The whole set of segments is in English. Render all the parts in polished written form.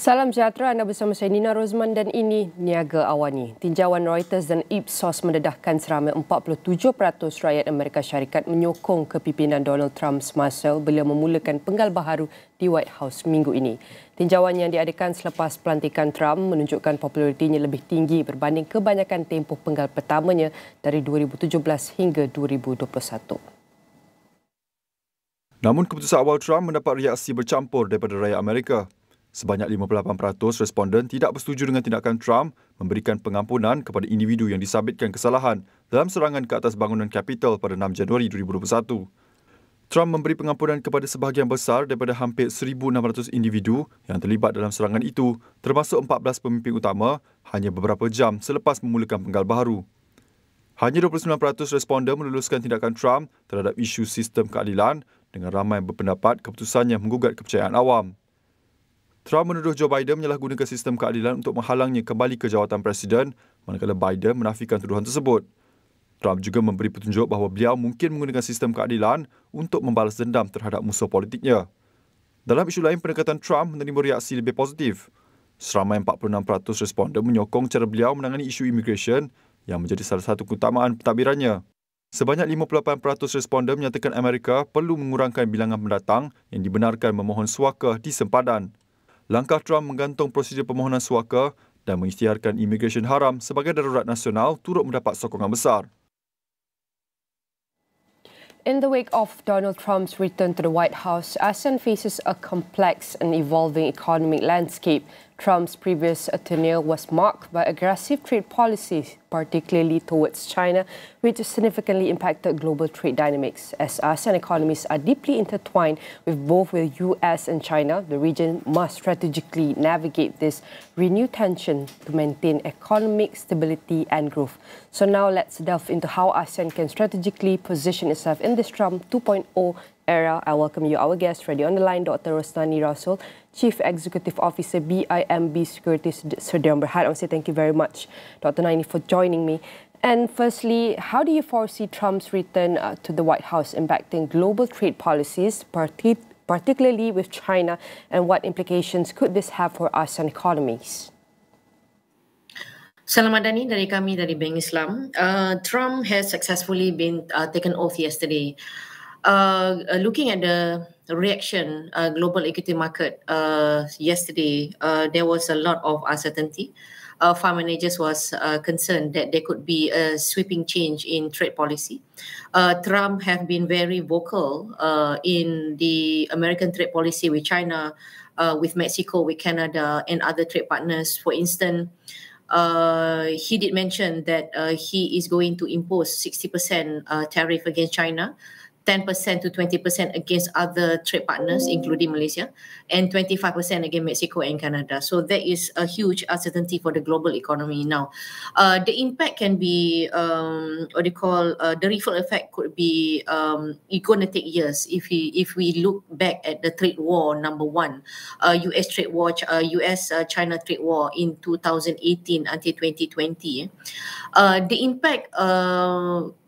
Salam sejahtera, anda bersama saya Nina Rozman dan ini Niaga Awani. Tinjauan Reuters dan Ipsos mendedahkan seramai 47% rakyat Amerika Syarikat menyokong kepimpinan Donald Trump semasa beliau memulakan penggal baharu di White House minggu ini. Tinjauan yang diadakan selepas pelantikan Trump menunjukkan popularitinya lebih tinggi berbanding kebanyakan tempoh penggal pertamanya dari 2017 hingga 2021. Namun keputusan awal Trump mendapat reaksi bercampur daripada rakyat Amerika. Sebanyak 58% responden tidak bersetuju dengan tindakan Trump memberikan pengampunan kepada individu yang disabitkan kesalahan dalam serangan ke atas bangunan Capitol pada 6 Januari 2021. Trump memberi pengampunan kepada sebahagian besar daripada hampir 1,600 individu yang terlibat dalam serangan itu, termasuk 14 pemimpin utama, hanya beberapa jam selepas memulakan penggal baharu. Hanya 29% responden meluluskan tindakan Trump terhadap isu sistem keadilan dengan ramai berpendapat keputusannya menggugat kepercayaan awam. Trump menuduh Joe Biden menyalahgunakan sistem keadilan untuk menghalangnya kembali ke jawatan Presiden, manakala Biden menafikan tuduhan tersebut. Trump juga memberi petunjuk bahawa beliau mungkin menggunakan sistem keadilan untuk membalas dendam terhadap musuh politiknya. Dalam isu lain, pendekatan Trump menerima reaksi lebih positif. Seramai 46% responden menyokong cara beliau menangani isu immigration yang menjadi salah satu keutamaan pentadbirannya. Sebanyak 58% responden menyatakan Amerika perlu mengurangkan bilangan pendatang yang dibenarkan memohon suaka di sempadan. Langkah Trump menggantung prosedur permohonan suaka dan mengisytiharkan immigration haram sebagai darurat nasional turut mendapat sokongan besar. In the wake of Donald Trump's return to the White House, ASEAN faces a complex and evolving economic landscape. Trump's previous tenure was marked by aggressive trade policies, particularly towards China, which significantly impacted global trade dynamics. As ASEAN economies are deeply intertwined with both the US and China, the region must strategically navigate this renewed tension to maintain economic stability and growth. So now let's delve into how ASEAN can strategically position itself in this Trump 2.0 era. I welcome you, our guest, ready on the line, Dr. Rozman, Chief Executive Officer, BIMB Securities. Sedang berhad. I want to say thank you very much, Dr. Naini, for joining me. And firstly, how do you foresee Trump's return to the White House impacting global trade policies, particularly with China, and what implications could this have for ASEAN economies? Selamat Dani dari kami dari Bank Islam. Trump has successfully been taken off yesterday. Looking at the reaction global equity market yesterday, there was a lot of uncertainty. Fund managers was concerned that there could be a sweeping change in trade policy. Trump have been very vocal in the American trade policy with China, with Mexico, with Canada, and other trade partners. For instance, he did mention that he is going to impose 60% tariff against China, 10% to 20% against other trade partners, including Malaysia, and 25% against Mexico and Canada. So there is a huge uncertainty for the global economy now. The impact can be, the ripple effect could be, it's going to take years. If we look back at the trade war, number one, US trade war, US-China trade war in 2018 until 2020, the impact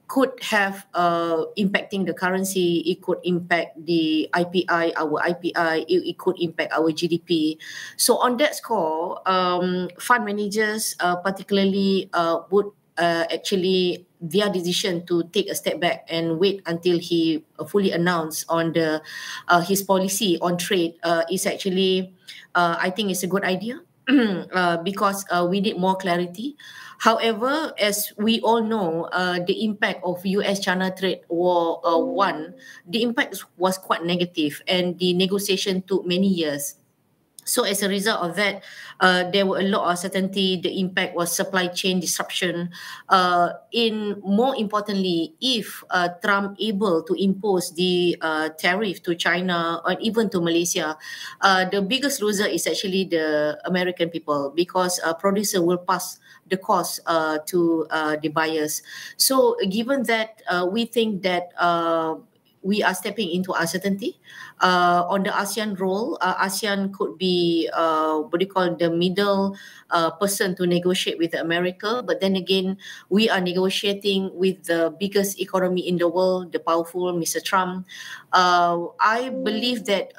could have impacting the currency. It could impact the IPI, our IPI. It could impact our GDP. So on that score, fund managers particularly would actually their decision to take a step back and wait until he fully announced on the his policy on trade is actually I think it's a good idea. Because we need more clarity. However, as we all know, the impact of US-China trade war the impact was quite negative and the negotiation took many years. So as a result of that, there were a lot of uncertainty. The impact was supply chain disruption. More importantly, if Trump able to impose the tariff to China or even to Malaysia, the biggest loser is actually the American people, because producer will pass the cost to the buyers. So given that, we think that we are stepping into uncertainty. On the ASEAN role, ASEAN could be the middle person to negotiate with America. But then again, we are negotiating with the biggest economy in the world, the powerful Mr. Trump. I believe that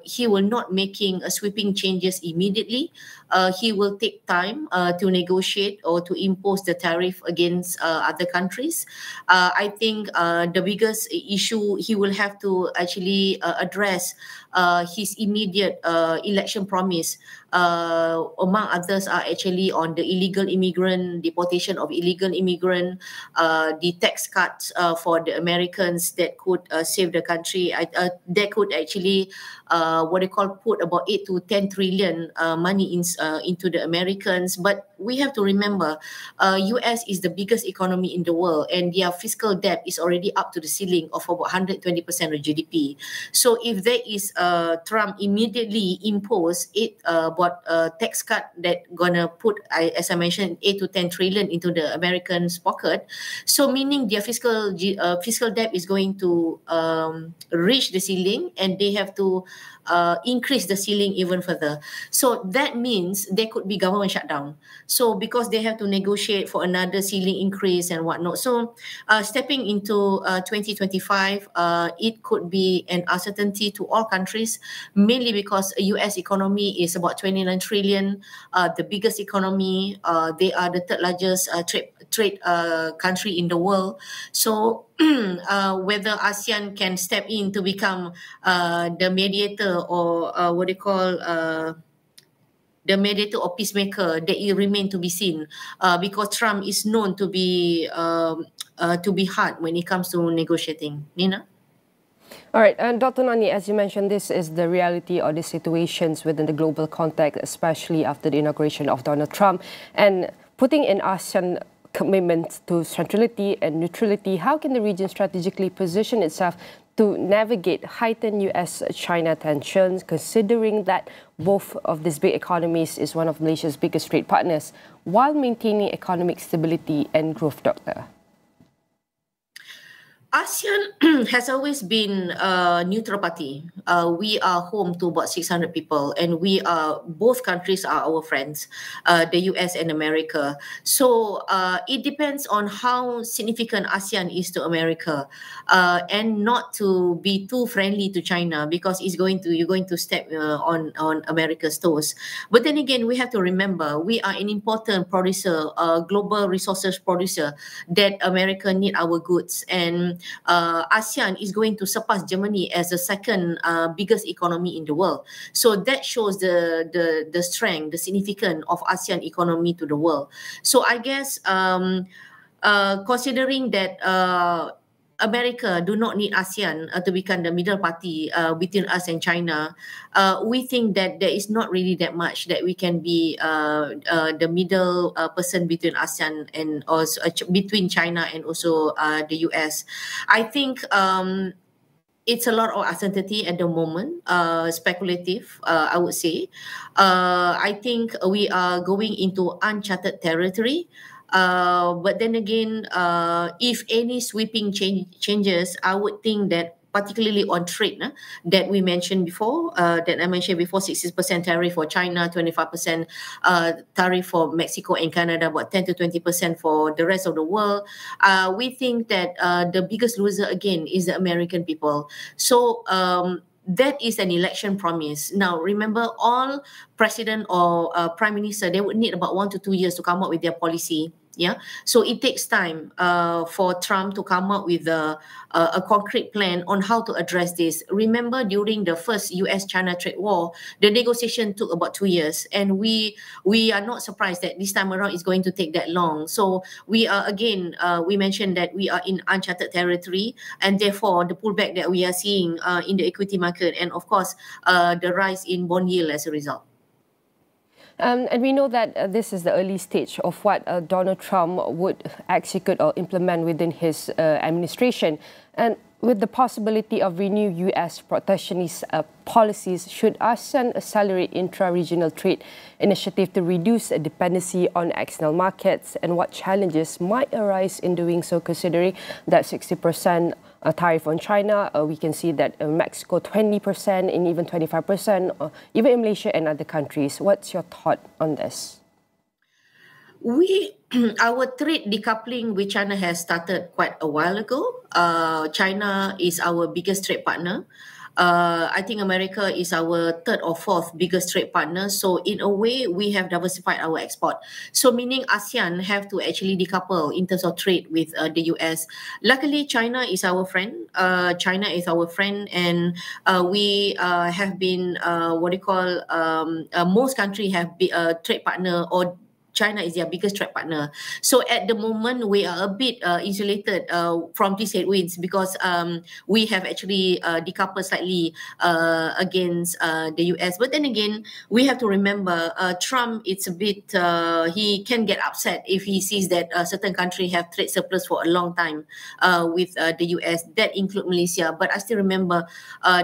he will not making sweeping changes immediately. He will take time to negotiate or to impose the tariff against other countries. I think the biggest issue he will have to actually address his immediate election promise, among others, are actually on the illegal immigrant, deportation of illegal immigrant, the tax cuts for the Americans that could save the country. That could actually put about 8 to 10 trillion money into the Americans. But we have to remember, US is the biggest economy in the world, and their fiscal debt is already up to the ceiling of about 120% of GDP. So if there is Trump immediately impose it about a tax cut that gonna put, as I mentioned, 8 to 10 trillion into the Americans' pocket, so meaning their fiscal debt is going to reach the ceiling, and they have to increase the ceiling even further. So that means there could be government shutdown. So because they have to negotiate for another ceiling increase and whatnot. So stepping into 2025, it could be an uncertainty to all countries, mainly because the US economy is about 29 trillion, the biggest economy. They are the third largest trade country in the world. So whether ASEAN can step in to become the mediator or the mediator or peacemaker, that it remain to be seen, because Trump is known to be hard when it comes to negotiating. Nina? All right, and Dr. Nani, as you mentioned, this is the reality or the situations within the global context, especially after the inauguration of Donald Trump. And putting in ASEAN commitment to centrality and neutrality, how can the region strategically position itself to navigate heightened US-China tensions, considering that both of these big economies is one of Malaysia's biggest trade partners, while maintaining economic stability and growth, Doctor? ASEAN has always been a neutral party. We are home to about 600 people, and both countries are our friends, the US and America. So it depends on how significant ASEAN is to America, and not to be too friendly to China, because you're going to step on America's toes. But then again, we have to remember we are an important producer, global resources producer, that America need our goods, and ASEAN is going to surpass Germany as the second biggest economy in the world. So that shows the strength, the significance of ASEAN economy to the world. So I guess considering that America do not need ASEAN to become the middle party between us and China, we think that there is not really that much that we can be the middle person between ASEAN and also between China and also the US. I think it's a lot of uncertainty at the moment, speculative, I would say. I think we are going into uncharted territory. But then again, if any sweeping changes, I would think that particularly on trade, that we mentioned before, 60% tariff for China, 25% tariff for Mexico and Canada, about 10 to 20% for the rest of the world. We think that the biggest loser again is the American people. So that is an election promise. Now, remember, all president or prime minister, they would need about 1 to 2 years to come up with their policy. Yeah, so it takes time for Trump to come up with a concrete plan on how to address this. Remember, during the first US-China trade war, the negotiation took about 2 years, and we are not surprised that this time around it's going to take that long. So we are again, we mentioned that we are in uncharted territory, and therefore the pullback that we are seeing in the equity market, and of course the rise in bond yield as a result. And we know that this is the early stage of what Donald Trump would execute or implement within his administration. And with the possibility of renewed US protectionist policies, should ASEAN accelerate intra-regional trade initiative to reduce a dependency on external markets, and what challenges might arise in doing so, considering that 60% tariff on China. We can see that Mexico 20% and even 25%, even in Malaysia and other countries. What's your thought on this? Our trade decoupling with China has started quite a while ago. China is our biggest trade partner. I think America is our third or fourth biggest trade partner. So in a way, we have diversified our export. So meaning ASEAN have to actually decouple in terms of trade with the US. Luckily, China is our friend. China is our friend, and we have been most countries have a trade partner, or China is their biggest trade partner. So at the moment, we are a bit insulated from these headwinds because we have actually decoupled slightly against the US. But then again, we have to remember Trump, it's a bit, he can get upset if he sees that certain countries have trade surplus for a long time with the US. That include Malaysia. But I still remember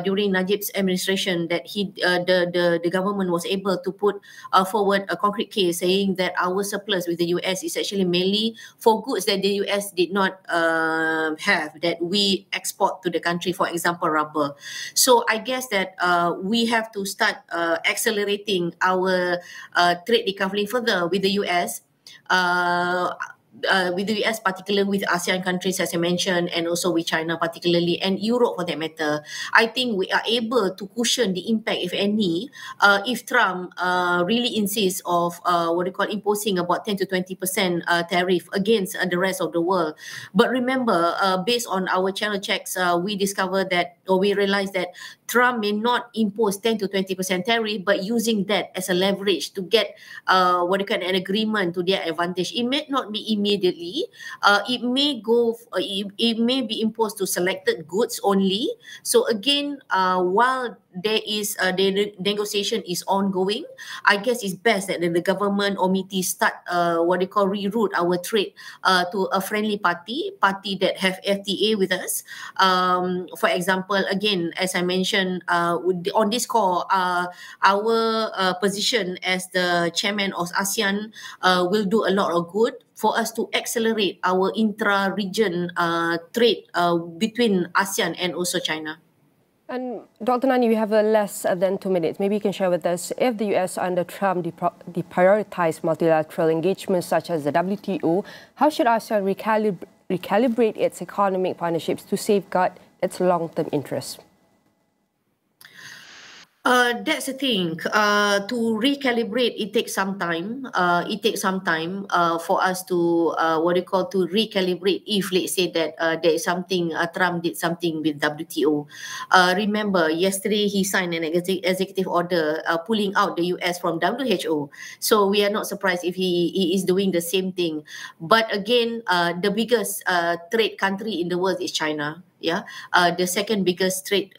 during Najib's administration that the government was able to put forward a concrete case saying that our surplus with the US is actually mainly for goods that the US did not have, that we export to the country, for example, rubber. So I guess that we have to start accelerating our trade decoupling further with the US. With the US, particularly with ASEAN countries, as I mentioned, and also with China particularly, and Europe for that matter. I think we are able to cushion the impact, if any, if Trump really insists of imposing about 10 to 20% tariff against the rest of the world. But remember, based on our channel checks, we discovered that, or we realized that Trump may not impose 10 to 20% tariff, but using that as a leverage to get an agreement to their advantage. It may not be immediately. It may be imposed to selected goods only. So again, while there is the negotiation is ongoing, I guess it's best that the government or MITI start reroute our trade to a friendly party that have FTA with us. For example, again, as I mentioned on this call, our position as the chairman of ASEAN will do a lot of good for us to accelerate our intra-region trade between ASEAN and also China. And Dr. Nani, we have less than 2 minutes. Maybe you can share with us, if the US under Trump deprioritized multilateral engagements such as the WTO, how should ASEAN recalibrate its economic partnerships to safeguard its long-term interests? That's the thing. To recalibrate, it takes some time. For us to to recalibrate. If let's say that there is something, Trump did something with WTO. Remember, yesterday he signed an executive order pulling out the US from WHO. So we are not surprised if he is doing the same thing. But again, the biggest trade country in the world is China. Yeah, the second biggest trade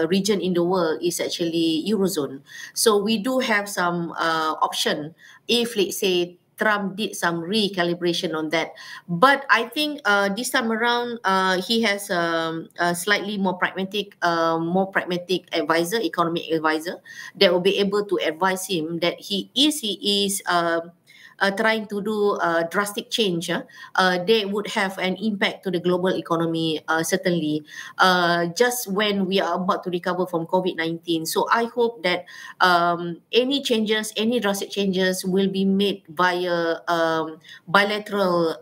region in the world is actually Eurozone. So we do have some option if, let's say, Trump did some recalibration on that. But I think this time around, he has a slightly more pragmatic advisor, economic advisor, that will be able to advise him that he is trying to do a drastic change, they would have an impact to the global economy, certainly, just when we are about to recover from COVID-19. So I hope that any drastic changes will be made via bilateral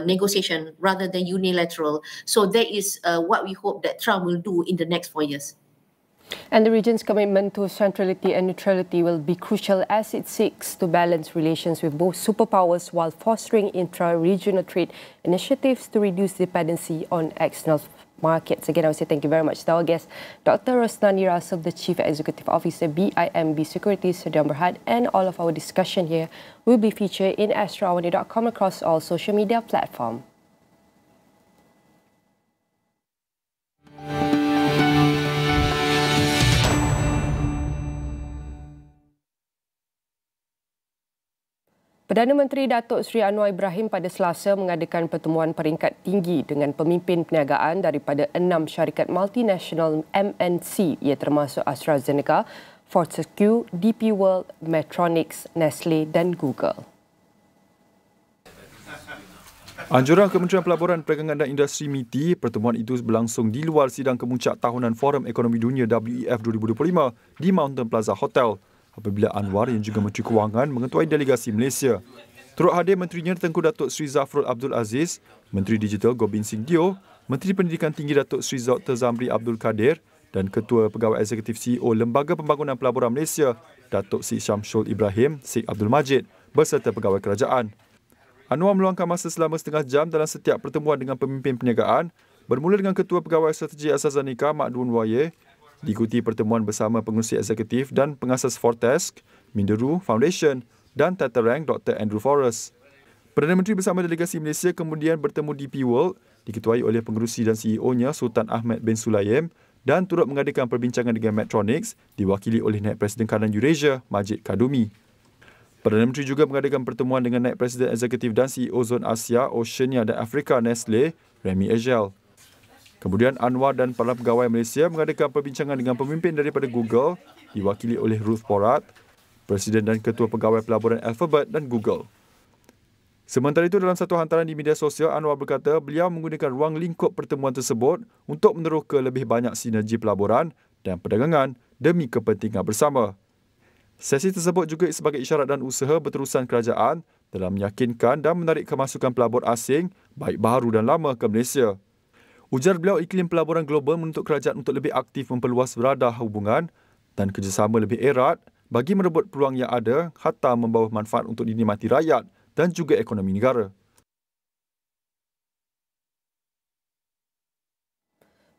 negotiation rather than unilateral. So that is what we hope that Trump will do in the next 4 years. And the region's commitment to centrality and neutrality will be crucial as it seeks to balance relations with both superpowers while fostering intra-regional trade initiatives to reduce dependency on external markets. Again, I would say thank you very much to our guest, Dr. Rozman, the Chief Executive Officer, BIMB Securities, Sediam Berhad, and all of our discussion here will be featured in AstroAwani.com across all social media platforms. Perdana Menteri Datuk Seri Anwar Ibrahim pada Selasa mengadakan pertemuan peringkat tinggi dengan pemimpin perniagaan daripada 6 syarikat multinasional MNC, ia termasuk AstraZeneca, Fortescue, DP World, Medtronic, Nestle dan Google. Anjuran Kementerian Pelaburan, Perdagangan dan Industri MITI, pertemuan itu berlangsung di luar sidang kemuncak tahunan Forum Ekonomi Dunia WEF 2025 di Mountain Plaza Hotel apabila Anwar yang juga Menteri Kewangan mengetuai delegasi Malaysia. Turut hadir menterinya Tengku Datuk Sri Zafrul Abdul Aziz, Menteri Digital Gobind Singh Dio, Menteri Pendidikan Tinggi Datuk Sri Dr. Zamri Abdul Kadir dan Ketua Pegawai Eksekutif CEO Lembaga Pembangunan Pelaburan Malaysia, Datuk Sri Syamsul Ibrahim Sheikh Abdul Majid berserta pegawai kerajaan. Anwar meluangkan masa selama setengah jam dalam setiap pertemuan dengan pemimpin perniagaan, bermula dengan Ketua Pegawai Strategi AstraZeneca Mak Dun Waye, diikuti pertemuan bersama pengerusi eksekutif dan pengasas Fortesc, Minderu Foundation dan Tata Rank Dr. Andrew Forrest. Perdana Menteri bersama delegasi Malaysia kemudian bertemu DP World, diketuai oleh pengerusi dan CEO-nya Sultan Ahmad bin Sulaim dan turut mengadakan perbincangan dengan Medtronics, diwakili oleh Naib Presiden Kanan Eurasia, Majid Kadumi. Perdana Menteri juga mengadakan pertemuan dengan Naib Presiden Eksekutif dan CEO Zon Asia, Oceania dan Afrika Nestle, Remy Ejel. Kemudian Anwar dan para pegawai Malaysia mengadakan perbincangan dengan pemimpin daripada Google, diwakili oleh Ruth Porat, Presiden dan Ketua Pegawai Pelaburan Alphabet dan Google. Sementara itu, dalam satu hantaran di media sosial, Anwar berkata beliau menggunakan ruang lingkup pertemuan tersebut untuk meneroka lebih banyak sinergi pelaburan dan perdagangan demi kepentingan bersama. Sesi tersebut juga sebagai isyarat dan usaha berterusan kerajaan dalam meyakinkan dan menarik kemasukan pelabur asing, baik baharu dan lama ke Malaysia. Ujar beliau, iklim pelaburan global menuntut kerajaan untuk lebih aktif memperluas radah hubungan dan kerjasama lebih erat bagi merebut peluang yang ada hatta membawa manfaat untuk dinikmati rakyat dan juga ekonomi negara.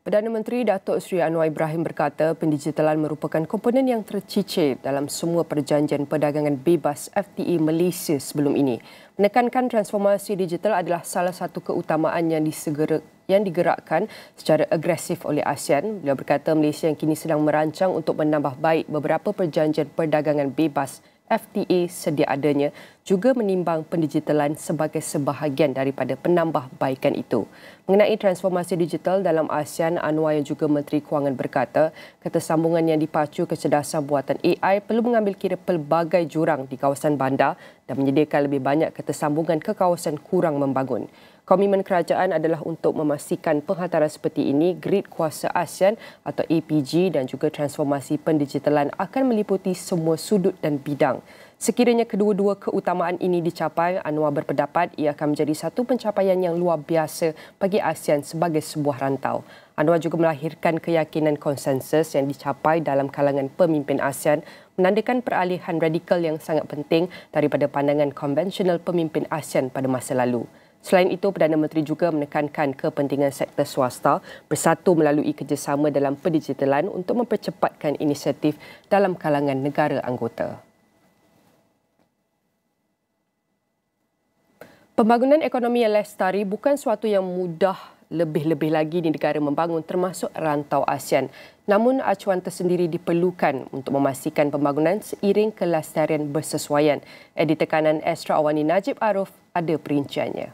Perdana Menteri Datuk Seri Anwar Ibrahim berkata pendigitalan merupakan komponen yang tercicir dalam semua perjanjian perdagangan bebas FTA Malaysia sebelum ini. Menekankan transformasi digital adalah salah satu keutamaan yang digerakkan secara agresif oleh ASEAN. Beliau berkata Malaysia yang kini sedang merancang untuk menambah baik beberapa perjanjian perdagangan bebas FTA sedia adanya juga menimbang pendigitalan sebagai sebahagian daripada penambahbaikan itu. Mengenai transformasi digital dalam ASEAN, Anwar yang juga Menteri Kewangan berkata, ketersambungan yang dipacu kecerdasan buatan AI perlu mengambil kira pelbagai jurang di kawasan bandar dan menyediakan lebih banyak ketersambungan ke kawasan kurang membangun. Komitmen kerajaan adalah untuk memastikan penghantaran seperti ini, grid kuasa ASEAN atau APG dan juga transformasi pendigitalan akan meliputi semua sudut dan bidang. Sekiranya kedua-dua keutamaan ini dicapai, Anwar berpendapat ia akan menjadi satu pencapaian yang luar biasa bagi ASEAN sebagai sebuah rantau. Anwar juga melahirkan keyakinan konsensus yang dicapai dalam kalangan pemimpin ASEAN menandakan peralihan radikal yang sangat penting daripada pandangan konvensional pemimpin ASEAN pada masa lalu. Selain itu, Perdana Menteri juga menekankan kepentingan sektor swasta bersatu melalui kerjasama dalam pendigitalan untuk mempercepatkan inisiatif dalam kalangan negara anggota. Pembangunan ekonomi yang lestari bukan suatu yang mudah lebih-lebih lagi di negara membangun termasuk rantau ASEAN. Namun acuan tersendiri diperlukan untuk memastikan pembangunan seiring kelestarian bersesuaian. Editor kanan Astro AWANI Najib Aroff ada perinciannya.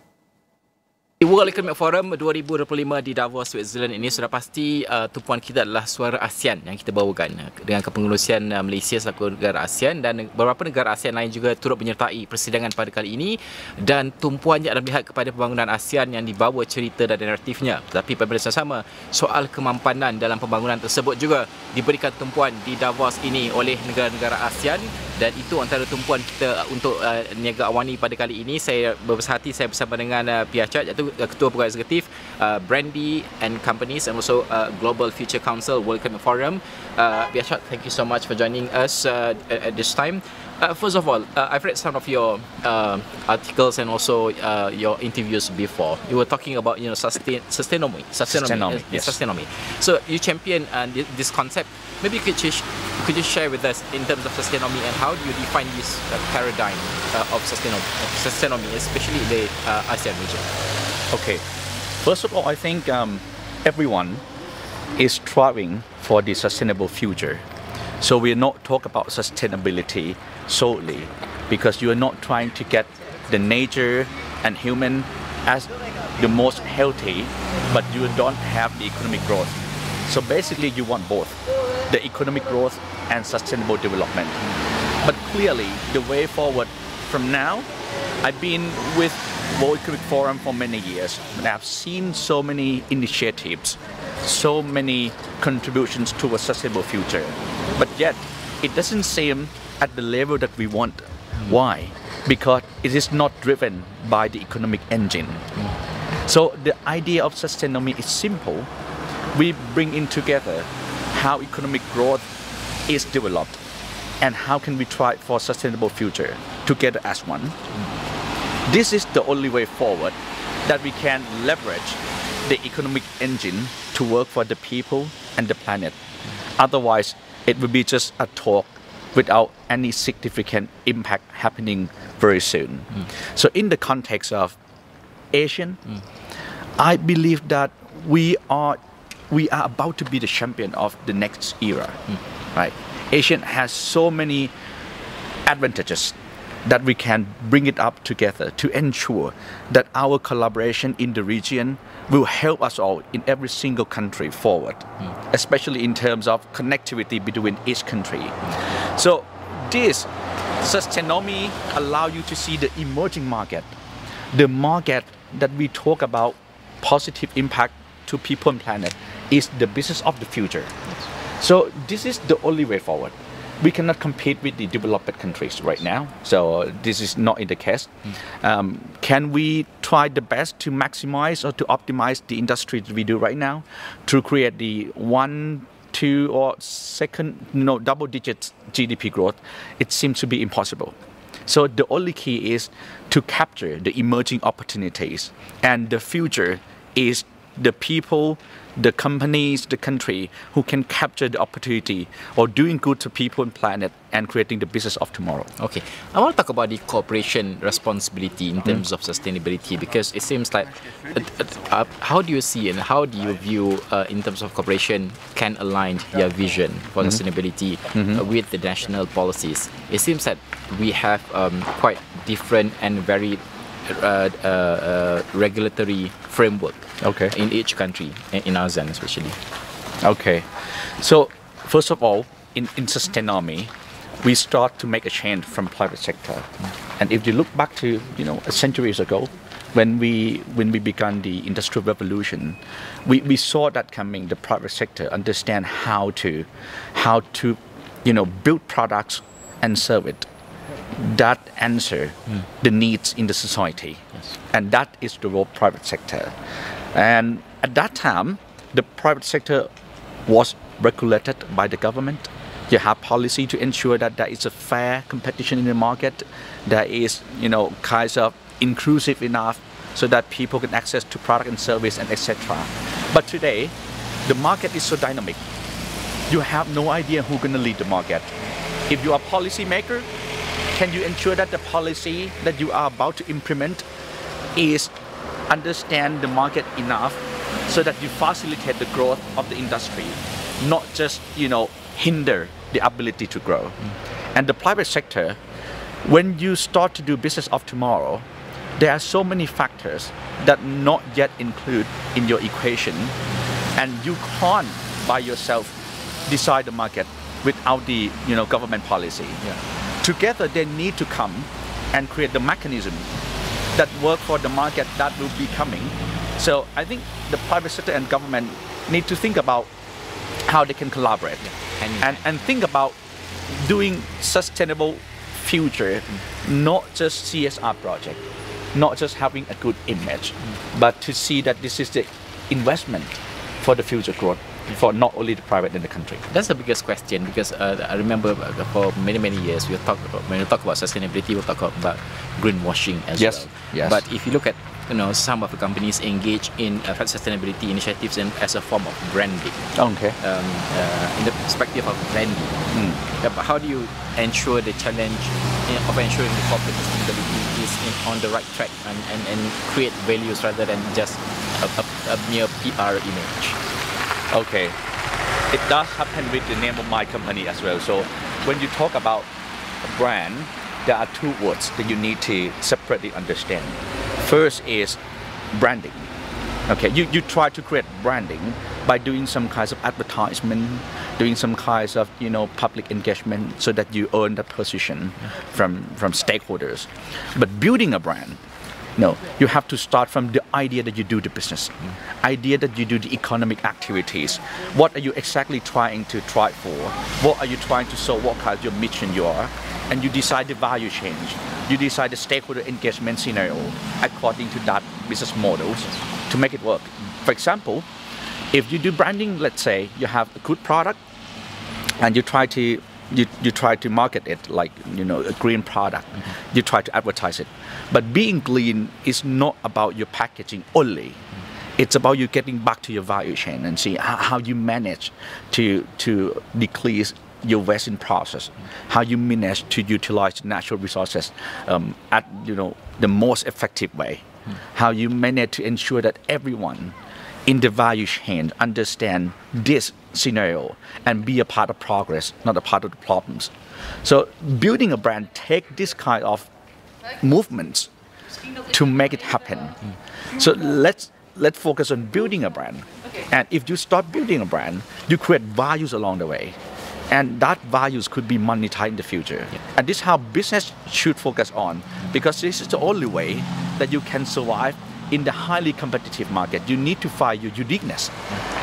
World Economic Forum 2025 di Davos, Switzerland ini sudah pasti tumpuan kita adalah suara ASEAN yang kita bawakan dengan kepengerusian Malaysia selaku negara ASEAN dan beberapa negara ASEAN lain juga turut menyertai persidangan pada kali ini dan tumpuannya adalah melihat kepada pembangunan ASEAN yang dibawa cerita dan naratifnya. Tetapi pada masa sama, soal kemampanan dalam pembangunan tersebut juga diberikan tumpuan di Davos ini oleh negara-negara ASEAN dan itu antara tumpuan kita untuk niaga AWANI pada kali ini. Saya berbesar hati saya bersama dengan pihak iaitu Ketua Pegawai Eksekutif, Brandy and Companies and also Global Future Council World Economic Forum. Biashak, thank you so much for joining us at this time. First of all, I've read some of your articles and also your interviews before. You were talking about Sustainomy. Yes. Sustainomy. So you champion this concept. Maybe could you share with us in terms of Sustainomy and how do you define this paradigm of Sustainomy, especially in the ASEAN region? Okay. First of all, I think everyone is striving for the sustainable future. So we are not talking about sustainability solely because you are not trying to get the nature and human as the most healthy, but you don't have the economic growth. So basically you want both, the economic growth and sustainable development. But clearly the way forward from now, I've been with World Economic Forum for many years, and I've seen so many initiatives, so many contributions to a sustainable future. But yet, it doesn't seem at the level that we want. Why? Because it is not driven by the economic engine. So the idea of Sustainomy is simple. We bring in together how economic growth is developed and how can we try for a sustainable future together as one. This is the only way forward that we can leverage the economic engine to work for the people and the planet. Otherwise, it will be just a talk without any significant impact happening very soon. So in the context of ASEAN, I believe that we are about to be the champion of the next era. Right? ASEAN has so many advantages that we can bring it up together to ensure that our collaboration in the region will help us all in every single country forward, especially in terms of connectivity between each country. So this Sustainomy allow you to see the emerging market, the market that we talk about positive impact to people and planet is the business of the future. So this is the only way forward. We cannot compete with the developed countries right now. So this is not in the case. Can we try the best to maximize or to optimize the industry that we do right now to create the 1, 2, or double-digit GDP growth? It seems to be impossible. So the only key is to capture the emerging opportunities, and the future is the people, the companies, the country who can capture the opportunity or doing good to people and planet and creating the business of tomorrow. Okay, I want to talk about the corporation responsibility in terms of sustainability, because it seems like how do you see and how do you view in terms of corporation can align their vision for sustainability with the national policies? It seems that we have quite different and very regulatory framework in each country, in ASEAN especially. Okay, so first of all, in Sustainomy, we start to make a change from private sector. And if you look back to centuries ago, when we began the Industrial Revolution, we saw that coming. The private sector understand how to build products and serve it that answer the needs in the society. And that is the role of private sector. And at that time, the private sector was regulated by the government. You have policy to ensure that there is a fair competition in the market. There is, kinds of inclusive enough so that people can access to product and service and etc. But today, the market is so dynamic. You have no idea who's going to lead the market. If you are a policy maker, can you ensure that the policy that you are about to implement is understand the market enough so that you facilitate the growth of the industry, not just hinder the ability to grow. And the private sector, when you start to do business of tomorrow, there are so many factors that not yet include in your equation, and you can't by yourself decide the market without the government policy. Together they need to come and create the mechanism that work for the market that will be coming. So I think the private sector and government need to think about how they can collaborate and think about doing sustainable future, not just CSR project, not just having a good image, but to see that this is the investment for the future growth for not only the private and the country. That's the biggest question, because I remember for many years when we talk about sustainability, we talk about greenwashing as well. Yes. But if you look at some of the companies engage in sustainability initiatives and as a form of branding. Okay. In the perspective of branding, how do you ensure the challenge of ensuring the corporate sustainability is on the right track and create values rather than just a mere PR image? Okay, it does happen with the name of my company as well. So when you talk about a brand, there are two words that you need to separately understand. First is branding. Okay, you try to create branding by doing some kinds of advertisement, doing some kinds of public engagement so that you earn that position from stakeholders. But building a brand No, you have to start from the idea that you do the business, idea that you do the economic activities. What are you exactly trying to try for? What are you trying to solve? What kind of your mission you are? And you decide the value change. You decide the stakeholder engagement scenario according to that business models to make it work. For example, if you do branding, let's say you have a good product and you try to market it like, you know, a green product. You try to advertise it. But being green is not about your packaging only. It's about you getting back to your value chain and see how you manage to decrease your wasting process, how you manage to utilize natural resources at, you know, the most effective way, how you manage to ensure that everyone in the value chain understand this scenario and be a part of progress, not a part of the problems. So building a brand take this kind of movements to make it happen. So let's focus on building a brand. And if you start building a brand, you create values along the way. And that values could be monetized in the future. And this is how business should focus on, because this is the only way that you can survive in the highly competitive market. You need to find your uniqueness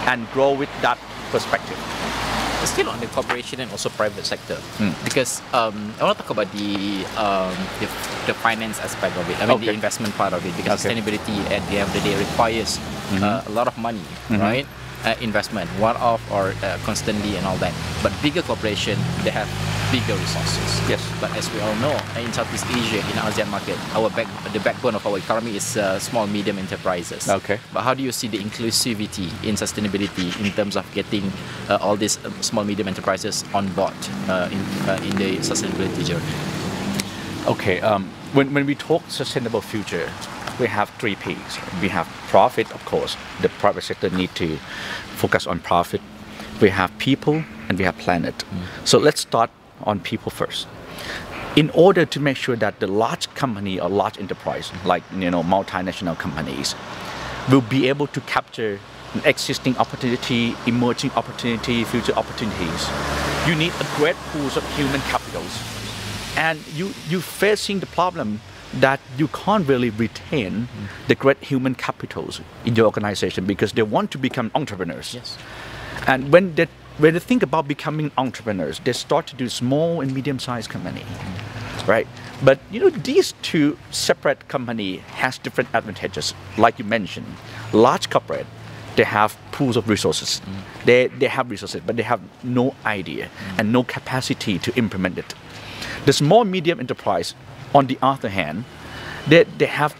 and grow with that perspective. Still on the corporation and also private sector, because I want to talk about the finance aspect of it. I mean, the investment part of it, because sustainability at the end of the day requires a lot of money, right? Investment, one-off or constantly and all that. But bigger corporation, they have bigger resources. Yes. But as we all know, in Southeast Asia, in ASEAN market, the backbone of our economy is small, medium enterprises. Okay. But how do you see the inclusivity in sustainability in terms of getting all these small, medium enterprises on board in the sustainability journey? Okay. When we talk sustainable future, we have 3 P's. We have profit, of course. The private sector need to focus on profit. We have people and we have planet. So let's start on people first. In order to make sure that the large company or large enterprise, like, you know, multinational companies, will be able to capture an existing opportunity, emerging opportunity, future opportunities, you need a great pool of human capitals. And you're facing the problem that you can't really retain the great human capitals in your organization because they want to become entrepreneurs. Yes. And when they think about becoming entrepreneurs, they start to do small and medium-sized company, right? But you know, these 2 separate company has different advantages. Like you mentioned, large corporate, they have pools of resources. They have resources, but they have no idea and no capacity to implement it. The small medium enterprise, on the other hand, they have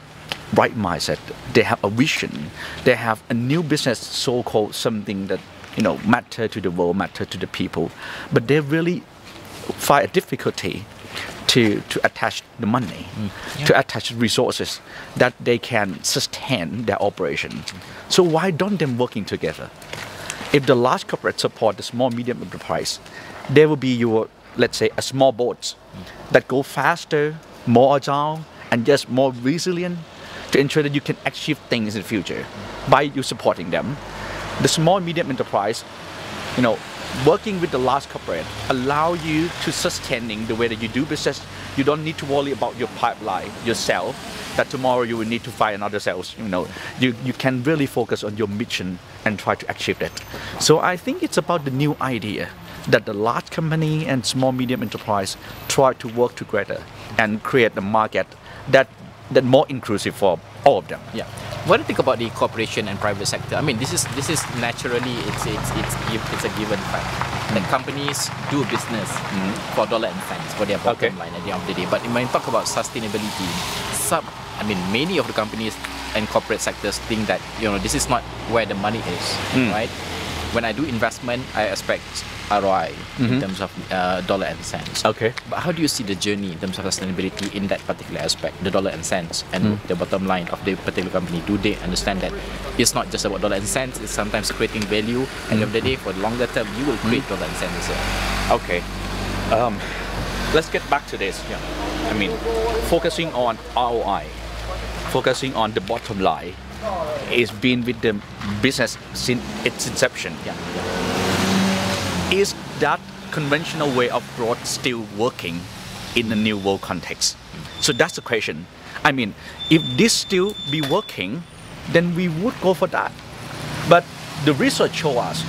right mindset. They have a vision. They have a new business, so-called something that, you know, matter to the world, matter to the people. But they really find a difficulty to attach the money, to attach resources that they can sustain their operation. So why don't them working together? If the large corporate support the small medium enterprise, there will be your, let's say, a small boats that go faster, more agile, and just more resilient to ensure that you can achieve things in the future by you supporting them. The small medium enterprise, you know, working with the large corporate allow you to sustaining the way that you do business. You don't need to worry about your pipeline yourself, that tomorrow you will need to find another sales. You know, you can really focus on your mission and try to achieve that. So I think it's about the new idea that the large company and small medium enterprise try to work together and create a market that more inclusive for all of them. Yeah. What do you think about the corporation and private sector? I mean, this is naturally it's a given fact that companies do business for dollar and cents for their bottom line at the end of the day. But when you talk about sustainability, many of the companies and corporate sectors think that, you know, this is not where the money is, right? When I do investment, I expect ROI in terms of dollar and cents. Okay. But how do you see the journey in terms of sustainability in that particular aspect, the dollar and cents and the bottom line of the particular company? Do they understand that it's not just about dollar and cents, it's sometimes creating value, and at the end of the day, for the longer term, you will create dollar and cents as well? Okay. Let's get back to this. Yeah. I mean, focusing on ROI, focusing on the bottom line, is been with the business since its inception. Is that conventional way of growth still working in the new world context? So that's the question. I mean, if this still be working, then we would go for that. But the research show us,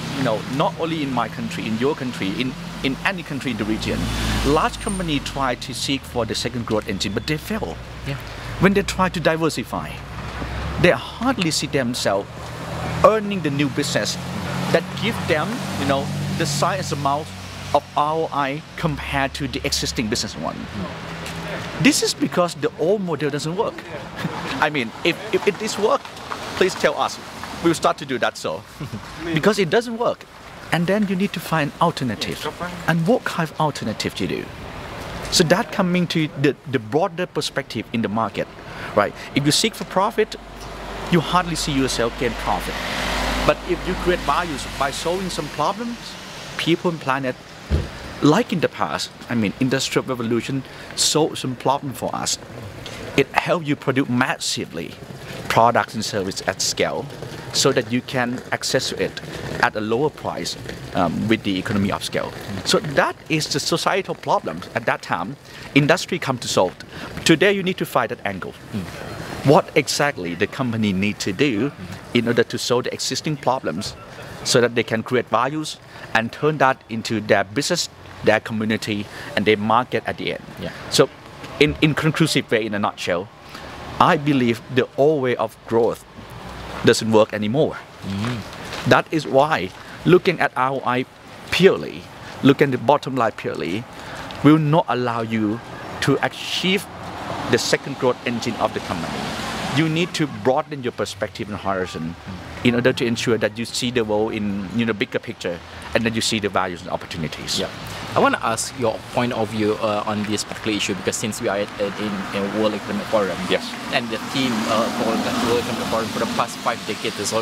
not only in my country, in your country, in any country in the region, large companies try to seek for the second growth engine, but they fail. Yeah. When they try to diversify, they hardly see themselves earning the new business that give them, the size amount of ROI compared to the existing business one. This is because the old model doesn't work. I mean, if it is work, please tell us. We'll start to do that so. Because it doesn't work. And then you need to find alternatives. And what kind of alternative you do? So that coming to the broader perspective in the market, right? If you seek for profit, you hardly see yourself gain profit. But if you create values by solving some problems, people and planet, like in the past, I mean, Industrial Revolution solved some problem for us. It helped you produce massively products and services at scale so that you can access to it at a lower price with the economy of scale. So that is the societal problem at that time. Industry come to solve. Today you need to find that angle. What exactly the company need to do in order to solve the existing problems so that they can create values and turn that into their business, their community, and their market at the end. Yeah. So in conclusive way, in a nutshell, I believe the old way of growth doesn't work anymore. That is why looking at ROI purely, looking at the bottom line purely, will not allow you to achieve the second growth engine of the company. You need to broaden your perspective and horizon in order to ensure that you see the world in bigger picture, and then you see the values and opportunities. Yeah. I want to ask your point of view on this particular issue, because since we are in a World Economic Forum, yes, and the theme for the World Economic Forum for the past 5 decades is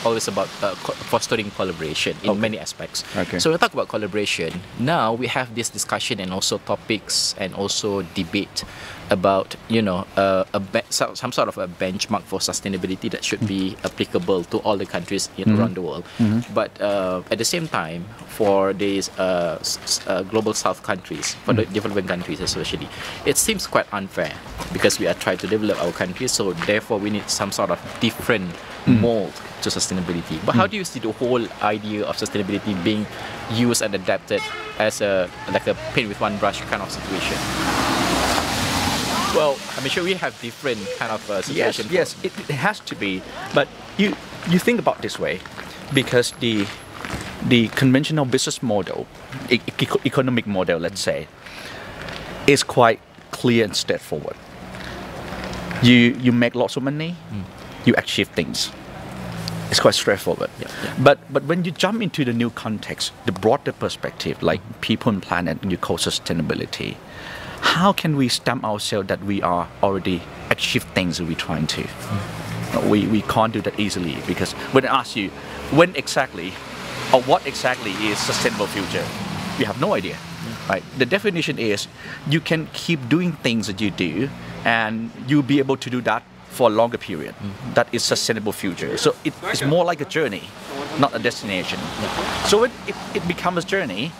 always about fostering collaboration in many aspects. Okay. So when we talk about collaboration, now we have this discussion and also topics and also debate about some sort of a benchmark for sustainability that should be applicable to all the countries around the world. But at the same time, for these global south countries, for the developing countries especially, it seems quite unfair because we are trying to develop our countries, so therefore we need some sort of different mold to sustainability. But how do you see the whole idea of sustainability being used and adapted as like a paint with one brush kind of situation? Well, I'm sure we have different kind of situations. Yes, it has to be. But you think about this way, because the conventional business model, economic model, let's say, is quite clear and straightforward. You make lots of money, you achieve things. It's quite straightforward. Yeah. But when you jump into the new context, the broader perspective, like people and planet, and you call sustainability, how can we stamp ourselves that we are already achieve things that we're trying to? We can't do that easily, because when I ask you when exactly or what exactly is sustainable future, you have no idea. Right? The definition is you can keep doing things that you do and you'll be able to do that for a longer period. That is sustainable future. So it's more like a journey, not a destination. So it becomes a journey.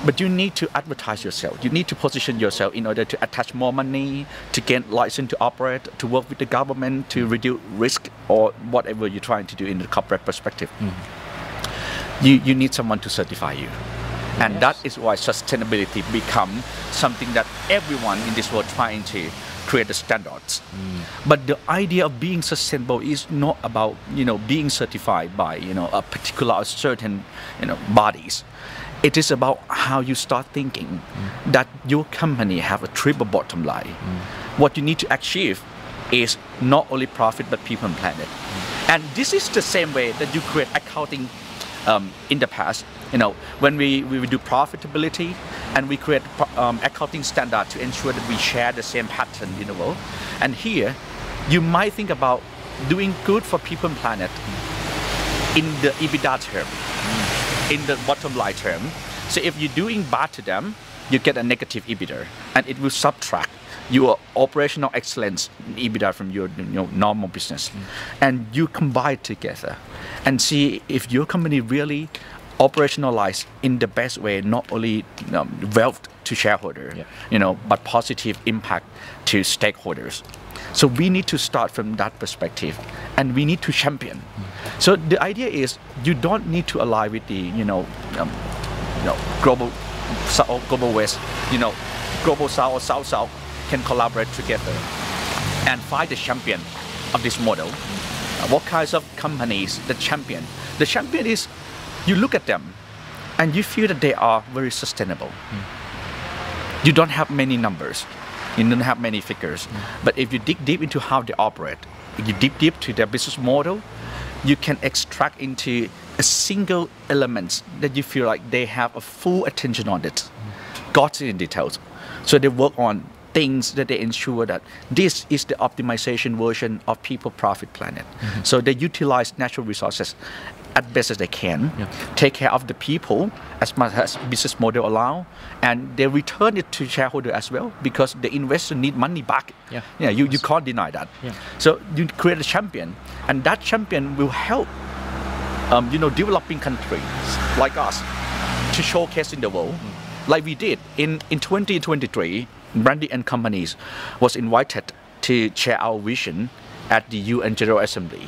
But you need to advertise yourself. You need to position yourself in order to attach more money, to get license to operate, to work with the government, to reduce risk, or whatever you're trying to do in the corporate perspective. You need someone to certify you. And that is why sustainability becomes something that everyone in this world trying to create the standards. But the idea of being sustainable is not about being certified by a particular or certain bodies. It is about how you start thinking that your company have a triple bottom line. What you need to achieve is not only profit but people and planet. And this is the same way that you create accounting in the past. When we do profitability and we create accounting standard to ensure that we share the same pattern in the world. And here, you might think about doing good for people and planet in the EBITDA term, in the bottom line term. So if you're doing bad to them, you get a negative EBITDA, and it will subtract your operational excellence EBITDA from your normal business. And you combine together and see if your company really operationalize in the best way, not only wealth to shareholder, but positive impact to stakeholders. So we need to start from that perspective, and we need to champion. So the idea is you don't need to ally with the global South, global West, global South or South can collaborate together and find the champion of this model. What kinds of companies the champion? The champion is you look at them and you feel that they are very sustainable. You don't have many numbers, you don't have many figures, but if you dig deep into how they operate, if you dig deep to their business model, you can extract into a single element that you feel like they have a full attention on it, got it in details. So they work on things that they ensure that this is the optimization version of people, profit, planet. So they utilize natural resources as best as they can, take care of the people as much as business model allow, and they return it to shareholder as well, because the investor need money back. You can't deny that. So you create a champion, and that champion will help developing countries like us to showcase in the world, like we did in 2023. Brandy and companies was invited to share our vision at the UN General Assembly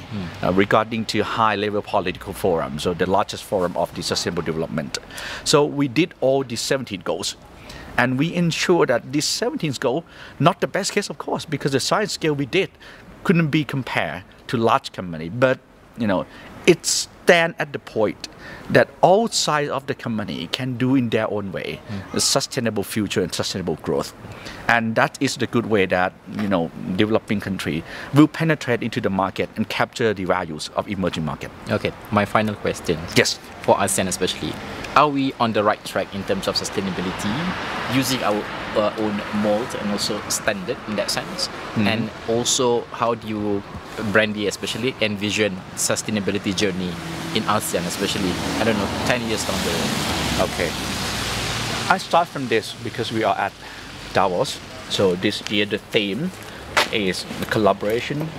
regarding to high-level political forum, so the largest forum of the sustainable development. So we did all the 17 goals, and we ensure that this 17th goal, not the best case of course, because the science scale we did couldn't be compared to large company, but it stands at the point that all sides of the company can do in their own way a sustainable future and sustainable growth. And that is the good way that developing country will penetrate into the market and capture the values of emerging market. Okay, my final question. Yes. For ASEAN especially, are we on the right track in terms of sustainability, using our own mold and also standard in that sense? And also, how do you, Brandy especially, envision sustainability journey in ASEAN especially, 10 years down the road? Okay. I start from this because we are at Davos. So this year the theme is the collaboration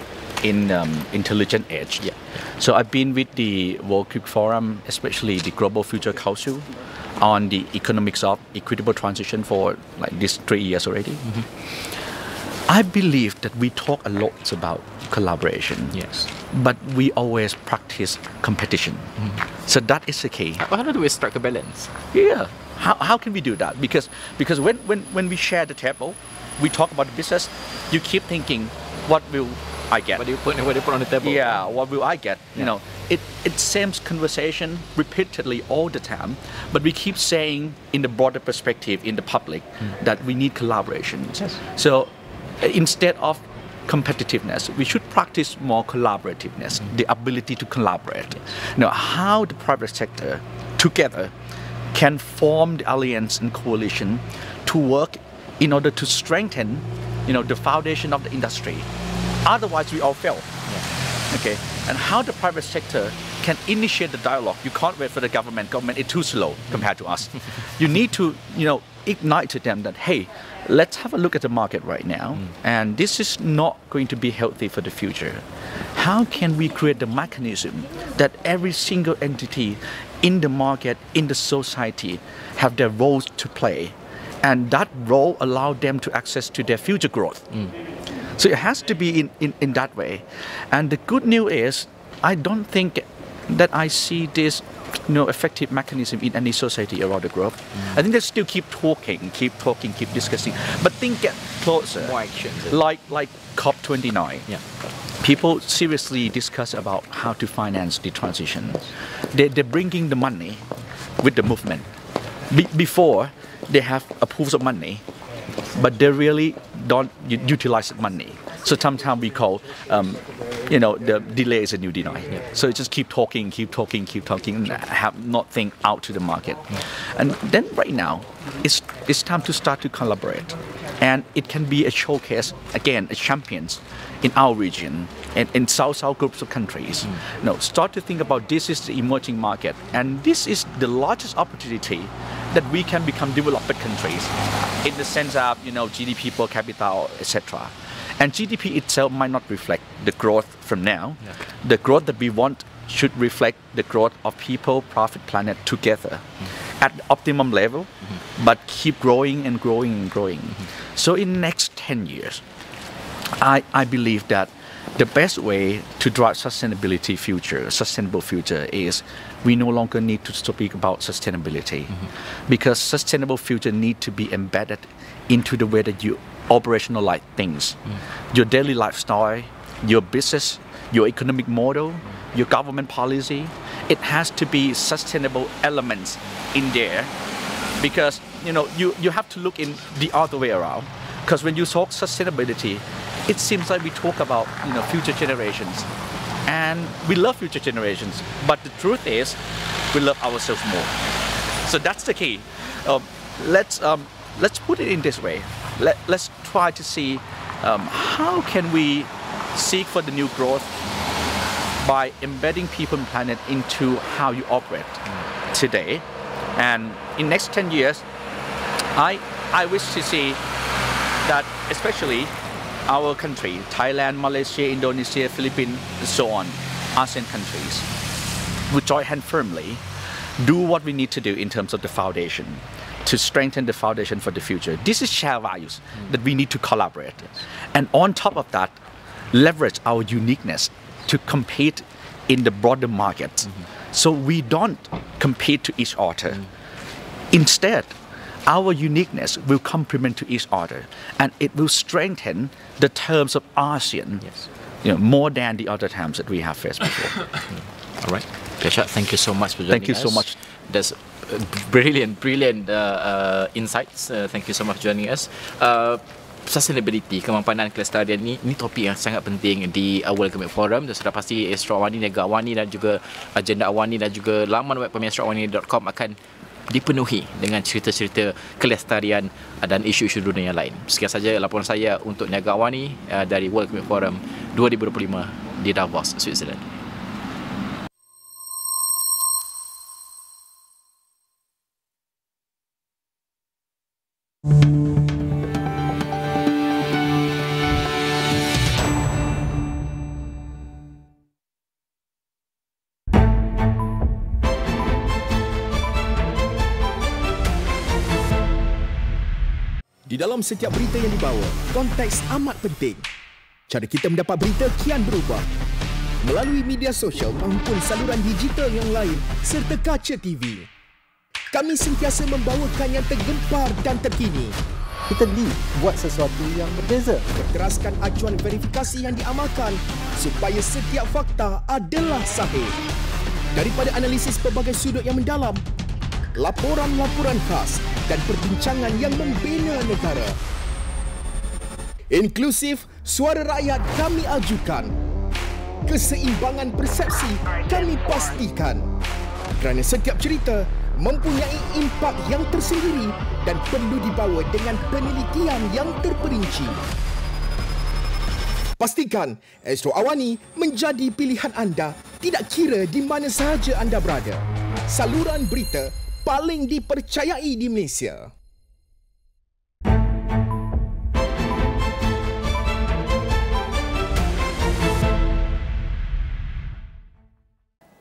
in intelligent age. So I've been with the World Economic Forum, especially the Global Future Council, on the economics of equitable transition for like these 3 years already. I believe that we talk a lot about collaboration, but we always practice competition. So that is the key. How do we strike a balance? How can we do that? Because when we share the table, we talk about the business, you keep thinking, what will I get? What do you put on the table? What will I get? It seems conversation repeatedly all the time, but we keep saying in the broader perspective in the public that we need collaboration. So instead of competitiveness, we should practice more collaborativeness, the ability to collaborate. How the private sector together can form the alliance and coalition to work in order to strengthen, the foundation of the industry. Otherwise, we all fail. Okay, and how the private sector can initiate the dialogue. You can't wait for the government. Government is too slow compared to us. You need to, ignite to them that, hey, let's have a look at the market right now, and this is not going to be healthy for the future. How can we create the mechanism that every single entity in the market, in the society, have their roles to play, and that role allow them to access to their future growth? So it has to be in that way. And the good news is, I don't think that I see this effective mechanism in any society around the globe. I think they still keep talking, keep discussing, but things get closer. More actions. Like COP29. People seriously discuss about how to finance the transition. They're bringing the money with the movement. Before, they have a pools of money, but they really don't utilize the money. So sometimes we call, the delay is a new deny. So just keep talking, and have nothing out to the market. And then right now, it's time to start to collaborate. And it can be a showcase, again, as champions in our region and in South groups of countries. Start to think about this is the emerging market, and this is the largest opportunity that we can become developed countries in the sense of GDP per capita, etc. And GDP itself might not reflect the growth from now. The growth that we want should reflect the growth of people, profit, planet together at the optimum level, but keep growing and growing and growing. So in the next 10 years, I believe that the best way to drive sustainable future is we no longer need to speak about sustainability because sustainable future need to be embedded into the way that you operationalize things, your daily lifestyle, your business, your economic model, your government policy. It has to be sustainable elements in there because you have to look in the other way around. Because when you talk sustainability, it seems like we talk about future generations, and we love future generations. But the truth is, we love ourselves more. So that's the key. Let's put it in this way. Let's try to see how can we seek for the new growth by embedding people and planet into how you operate today. And in next 10 years, I wish to see that especially our country, Thailand, Malaysia, Indonesia, Philippines, and so on, ASEAN countries, would join hands firmly, do what we need to do in terms of the foundation, to strengthen the foundation for the future. This is shared values that we need to collaborate. And on top of that, leverage our uniqueness to compete in the broader market. So we don't compete to each other. Instead, our uniqueness will complement to each other, and it will strengthen the terms of ASEAN more than the other terms that we have faced before. All right. Keshak, thank you so much for joining us. Thank you so much. That's brilliant insights. Thank you so much for joining us. Sustainability, kemampanan kelestarian ini topik yang sangat penting di World Economic Forum, dan sudah pasti Astro AWANI, Niaga AWANI dan juga agenda AWANI dan juga laman web kami astroawani.com akan dipenuhi dengan cerita-cerita kelestarian dan isu-isu dunia yang lain. Sekian saja laporan saya untuk Niaga AWANI dari World Economic Forum 2025 di Davos, Switzerland. Di dalam setiap berita yang dibawa, konteks amat penting. Cara kita mendapat berita kian berubah. Melalui media sosial maupun saluran digital yang lain serta kaca TV. Kami sentiasa membawakan yang tergempar dan terkini. Kita buat sesuatu yang berbeza. Berteraskan acuan verifikasi yang diamalkan supaya setiap fakta adalah sahih. Daripada analisis pelbagai sudut yang mendalam, laporan-laporan khas dan perbincangan yang membina negara. Inklusif, suara rakyat kami ajukan. Keseimbangan persepsi kami pastikan. Kerana setiap cerita mempunyai impak yang tersendiri dan perlu dibawa dengan penelitian yang terperinci. Pastikan Astro AWANI menjadi pilihan anda tidak kira di mana sahaja anda berada. Saluran berita paling dipercayai di Malaysia.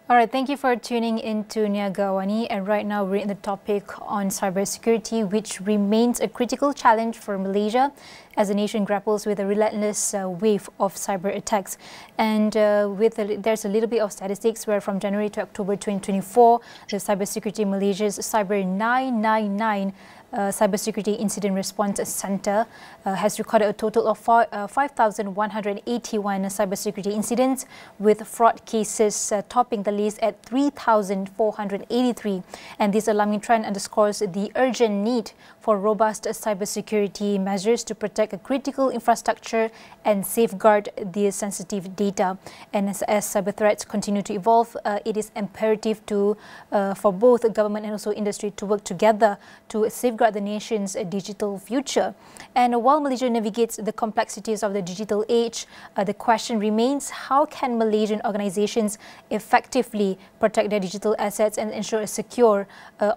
All right, thank you for tuning into Niaga AWANI, and right now we're in the topic on cybersecurity, which remains a critical challenge for Malaysia as the nation grapples with a relentless wave of cyber attacks. And there's a little bit of statistics where from January to October 2024, the Cybersecurity Malaysia's Cyber 999 Cybersecurity Incident Response Centre has recorded a total of 5,181 cybersecurity incidents, with fraud cases topping the list at 3,483. And this alarming trend underscores the urgent need for robust cybersecurity measures to protect a critical infrastructure and safeguard the sensitive data. And as cyber threats continue to evolve, it is imperative for both the government and also industry to work together to safeguard the nation's digital future. And while Malaysia navigates the complexities of the digital age, the question remains: how can Malaysian organizations effectively protect their digital assets and ensure a secure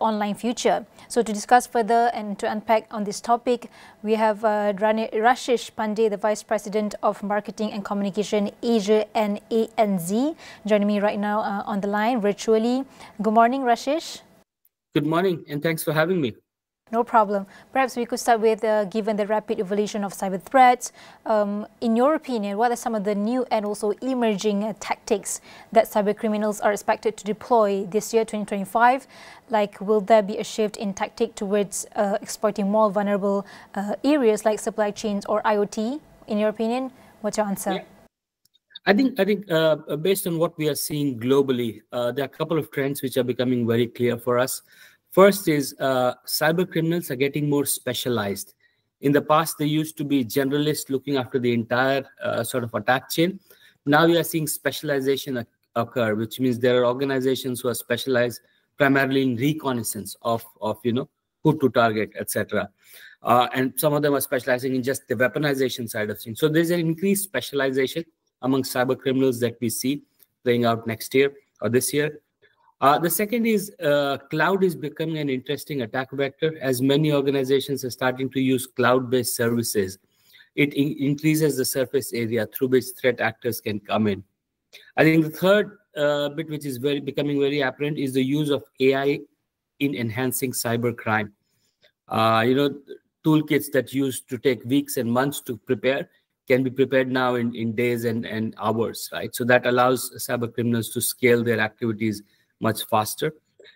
online future? So to discuss further and to unpack on this topic, we have Rashish Pandey, the Vice President of Marketing and Communication Asia and ANZ, joining me right now on the line virtually. Good morning, Rashish. Good morning, and thanks for having me. No problem. Perhaps we could start with, given the rapid evolution of cyber threats, in your opinion, what are some of the new and also emerging tactics that cyber criminals are expected to deploy this year, 2025? Like, will there be a shift in tactic towards exploiting more vulnerable areas like supply chains or IoT? In your opinion, what's your answer? Yeah. I think based on what we are seeing globally, there are a couple of trends which are becoming very clear for us. First is cyber criminals are getting more specialized. In the past, they used to be generalists looking after the entire sort of attack chain. Now we are seeing specialization occur, which means there are organizations who are specialized primarily in reconnaissance of who to target, etc. And some of them are specializing in just the weaponization side of things. So there's an increased specialization among cyber criminals that we see playing out next year or this year. The second is cloud is becoming an interesting attack vector as many organizations are starting to use cloud-based services. It increases the surface area through which threat actors can come in. I think the third bit, which is becoming very apparent, is the use of AI in enhancing cyber crime. Toolkits that used to take weeks and months to prepare can be prepared now in days and hours, right? So that allows cyber criminals to scale their activities much faster.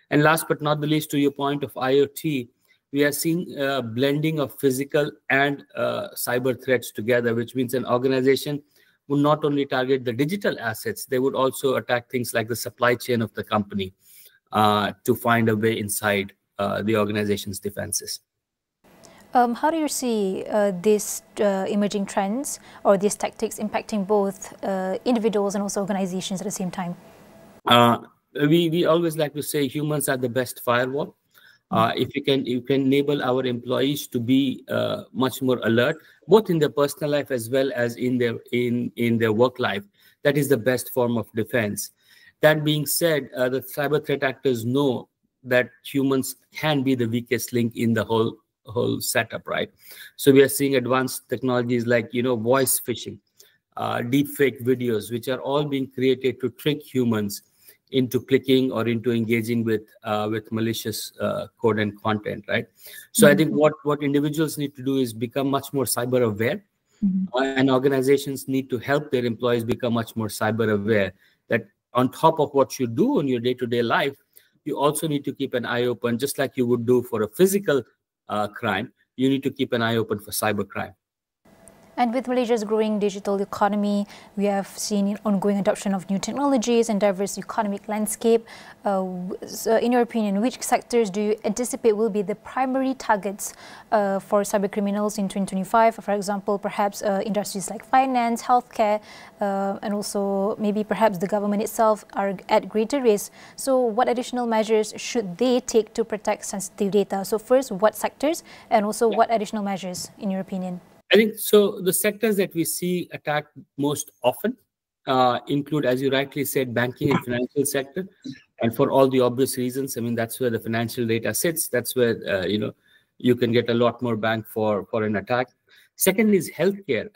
And last but not the least, to your point of IoT, we are seeing a blending of physical and cyber threats together, which means an organization will not only target the digital assets, they would also attack things like the supply chain of the company to find a way inside the organization's defenses. How do you see these emerging trends or these tactics impacting both individuals and also organizations at the same time? We always like to say humans are the best firewall. If you can enable our employees to be much more alert, both in their personal life as well as in their work life, that is the best form of defense. That being said, the cyber threat actors know that humans can be the weakest link in the whole setup, right? So we are seeing advanced technologies like voice phishing, deepfake videos, which are all being created to trick humans into clicking or into engaging with malicious code and content, right? So I think what individuals need to do is become much more cyber aware, and organizations need to help their employees become much more cyber aware. That on top of what you do in your day-to-day life, you also need to keep an eye open, just like you would do for a physical crime. You need to keep an eye open for cyber crime. And with Malaysia's growing digital economy, we have seen ongoing adoption of new technologies and diverse economic landscape. So in your opinion, which sectors do you anticipate will be the primary targets for cyber criminals in 2025? For example, perhaps industries like finance, healthcare, and also maybe perhaps the government itself are at greater risk. So what additional measures should they take to protect sensitive data? So first, what sectors and also what additional measures in your opinion? I think so. The sectors that we see attacked most often include, as you rightly said, banking and financial sector, and for all the obvious reasons. I mean, that's where the financial data sits. That's where you can get a lot more bang for an attack. Second is healthcare,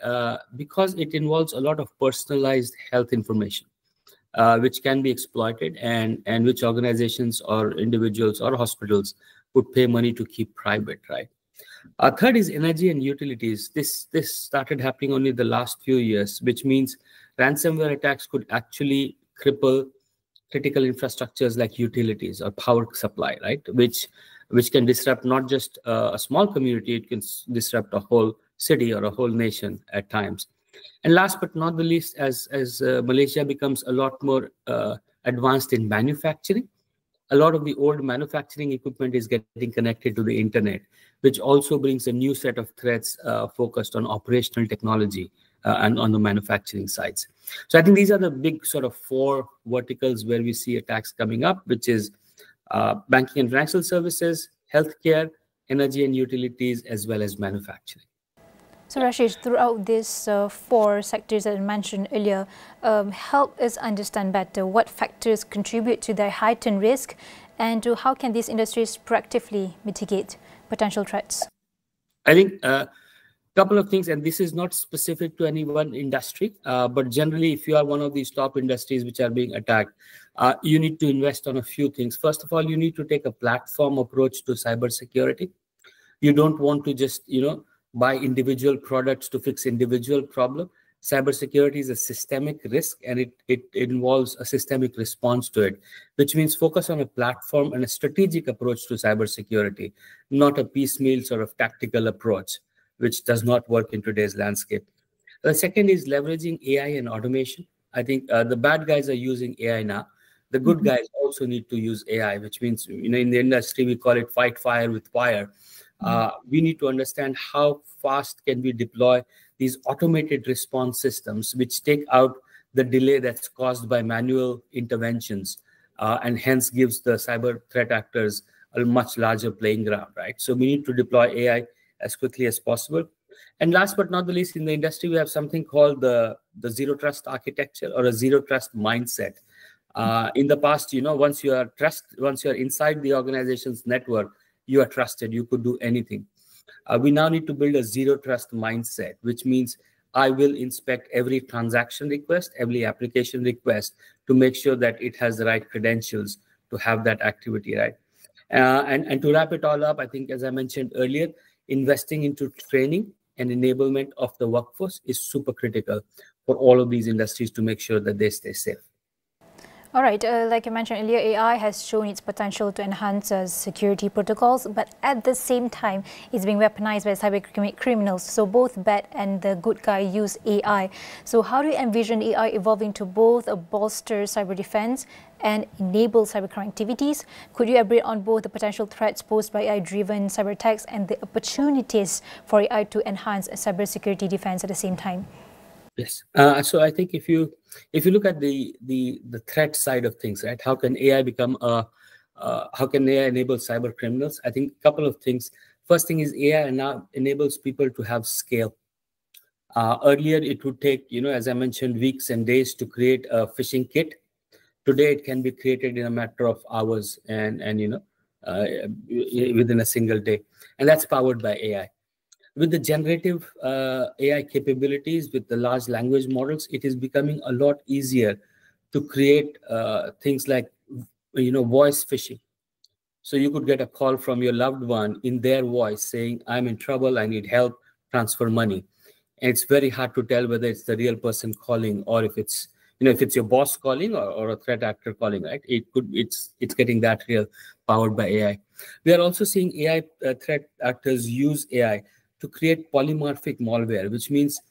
because it involves a lot of personalized health information, which can be exploited, and which organizations or individuals or hospitals would pay money to keep private, right? Third is energy and utilities. This started happening only the last few years, which means ransomware attacks could actually cripple critical infrastructures like utilities or power supply, right? Which can disrupt not just a small community, it can disrupt a whole city or a whole nation at times. And last but not the least, as Malaysia becomes a lot more advanced in manufacturing, a lot of the old manufacturing equipment is getting connected to the internet, which also brings a new set of threats focused on operational technology and on the manufacturing sides. So I think these are the big sort of four verticals where we see attacks coming up, which is banking and financial services, healthcare, energy and utilities, as well as manufacturing. So Rashid, throughout these four sectors that I mentioned earlier, help us understand better what factors contribute to their heightened risk and how can these industries proactively mitigate potential threats? I think a couple of things, and this is not specific to any one industry, but generally if you are one of these top industries which are being attacked, you need to invest on a few things. First of all, you need to take a platform approach to cybersecurity. You don't want to just, buy individual products to fix individual problem. Cybersecurity is a systemic risk, and it involves a systemic response to it, which means focus on a platform and a strategic approach to cybersecurity, not a piecemeal sort of tactical approach, which does not work in today's landscape. The second is leveraging AI and automation. I think the bad guys are using AI now. The good guys also need to use AI, which means, in the industry, we call it fight fire with fire. We need to understand how fast can we deploy these automated response systems, which take out the delay that's caused by manual interventions, and hence gives the cyber threat actors a much larger playing ground, right? So we need to deploy AI as quickly as possible. And last but not the least, in the industry, we have something called the zero trust architecture, or a zero trust mindset. In the past, once you are inside the organization's network, you are trusted. You could do anything. We now need to build a zero trust mindset, which means I will inspect every transaction request, every application request, to make sure that it has the right credentials to have that activity, right? And to wrap it all up, I think, as I mentioned earlier, investing into training and enablement of the workforce is super critical for all of these industries to make sure that they stay safe. All right, like you mentioned earlier, AI has shown its potential to enhance security protocols, but at the same time, it's being weaponized by cyber criminals. So both bad and the good guy use AI. So how do you envision AI evolving to both bolster cyber defense and enable cybercrime activities? Could you elaborate on both the potential threats posed by AI-driven cyber attacks and the opportunities for AI to enhance cybersecurity defense at the same time? Yes. So I think if you look at the threat side of things, right? How can AI how can AI enable cyber criminals? I think a couple of things. First thing is AI now enables people to have scale. Earlier, it would take, as I mentioned, weeks and days to create a phishing kit. Today, it can be created in a matter of hours and within a single day, and that's powered by AI. With the generative AI capabilities, with the large language models, it is becoming a lot easier to create things like, voice phishing. So you could get a call from your loved one in their voice saying, I'm in trouble, I need help, transfer money. And it's very hard to tell whether it's the real person calling, or if it's, if it's your boss calling, or a threat actor calling, right? It's getting that real, powered by AI. We are also seeing AI threat actors use AI to create polymorphic malware, which means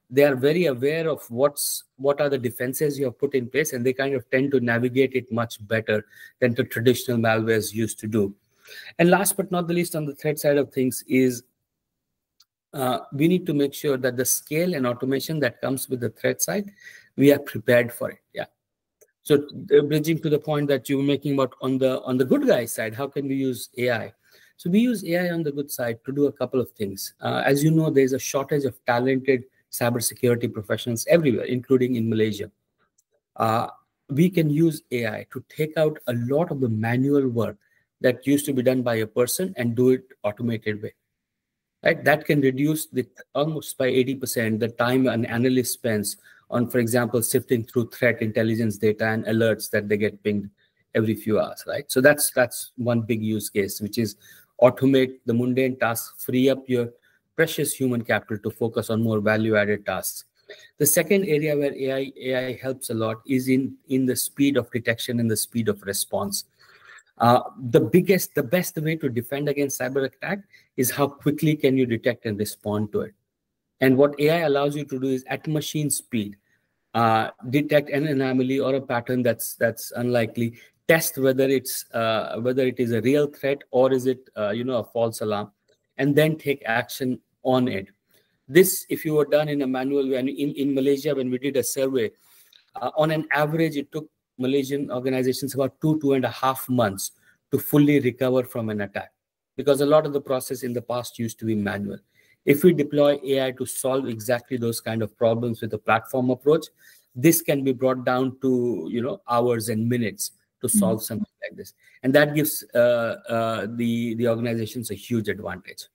they are very aware of what are the defenses you have put in place, and they kind of tend to navigate it much better than the traditional malwares used to do. And last but not the least, on the threat side of things is we need to make sure that the scale and automation that comes with the threat side, we are prepared for it. Yeah. So bridging to the point that you were making about on the good guy side, how can we use AI? So we use AI on the good side to do a couple of things. As you know, there's a shortage of talented cybersecurity professionals everywhere, including in Malaysia. We can use AI to take out a lot of the manual work that used to be done by a person and do it automated way. Right? That can reduce almost by 80% the time an analyst spends on, for example, sifting through threat intelligence data and alerts that they get pinged every few hours, right? So that's one big use case, which is automate the mundane tasks, free up your precious human capital to focus on more value-added tasks. The second area where AI helps a lot is in the speed of detection and the speed of response. The best way to defend against cyber attack is how quickly can you detect and respond to it. And what AI allows you to do is at machine speed, detect an anomaly or a pattern that's unlikely, test whether it is a real threat or is it a false alarm, and then take action on it. This, if you were done in a manual way, and in Malaysia, when we did a survey, on an average, it took Malaysian organizations about 2.5 months to fully recover from an attack, because a lot of the process in the past used to be manual. If we deploy AI to solve exactly those kind of problems with a platform approach, this can be brought down to hours and minutes to solve something like this, and that gives the organizations a huge advantage.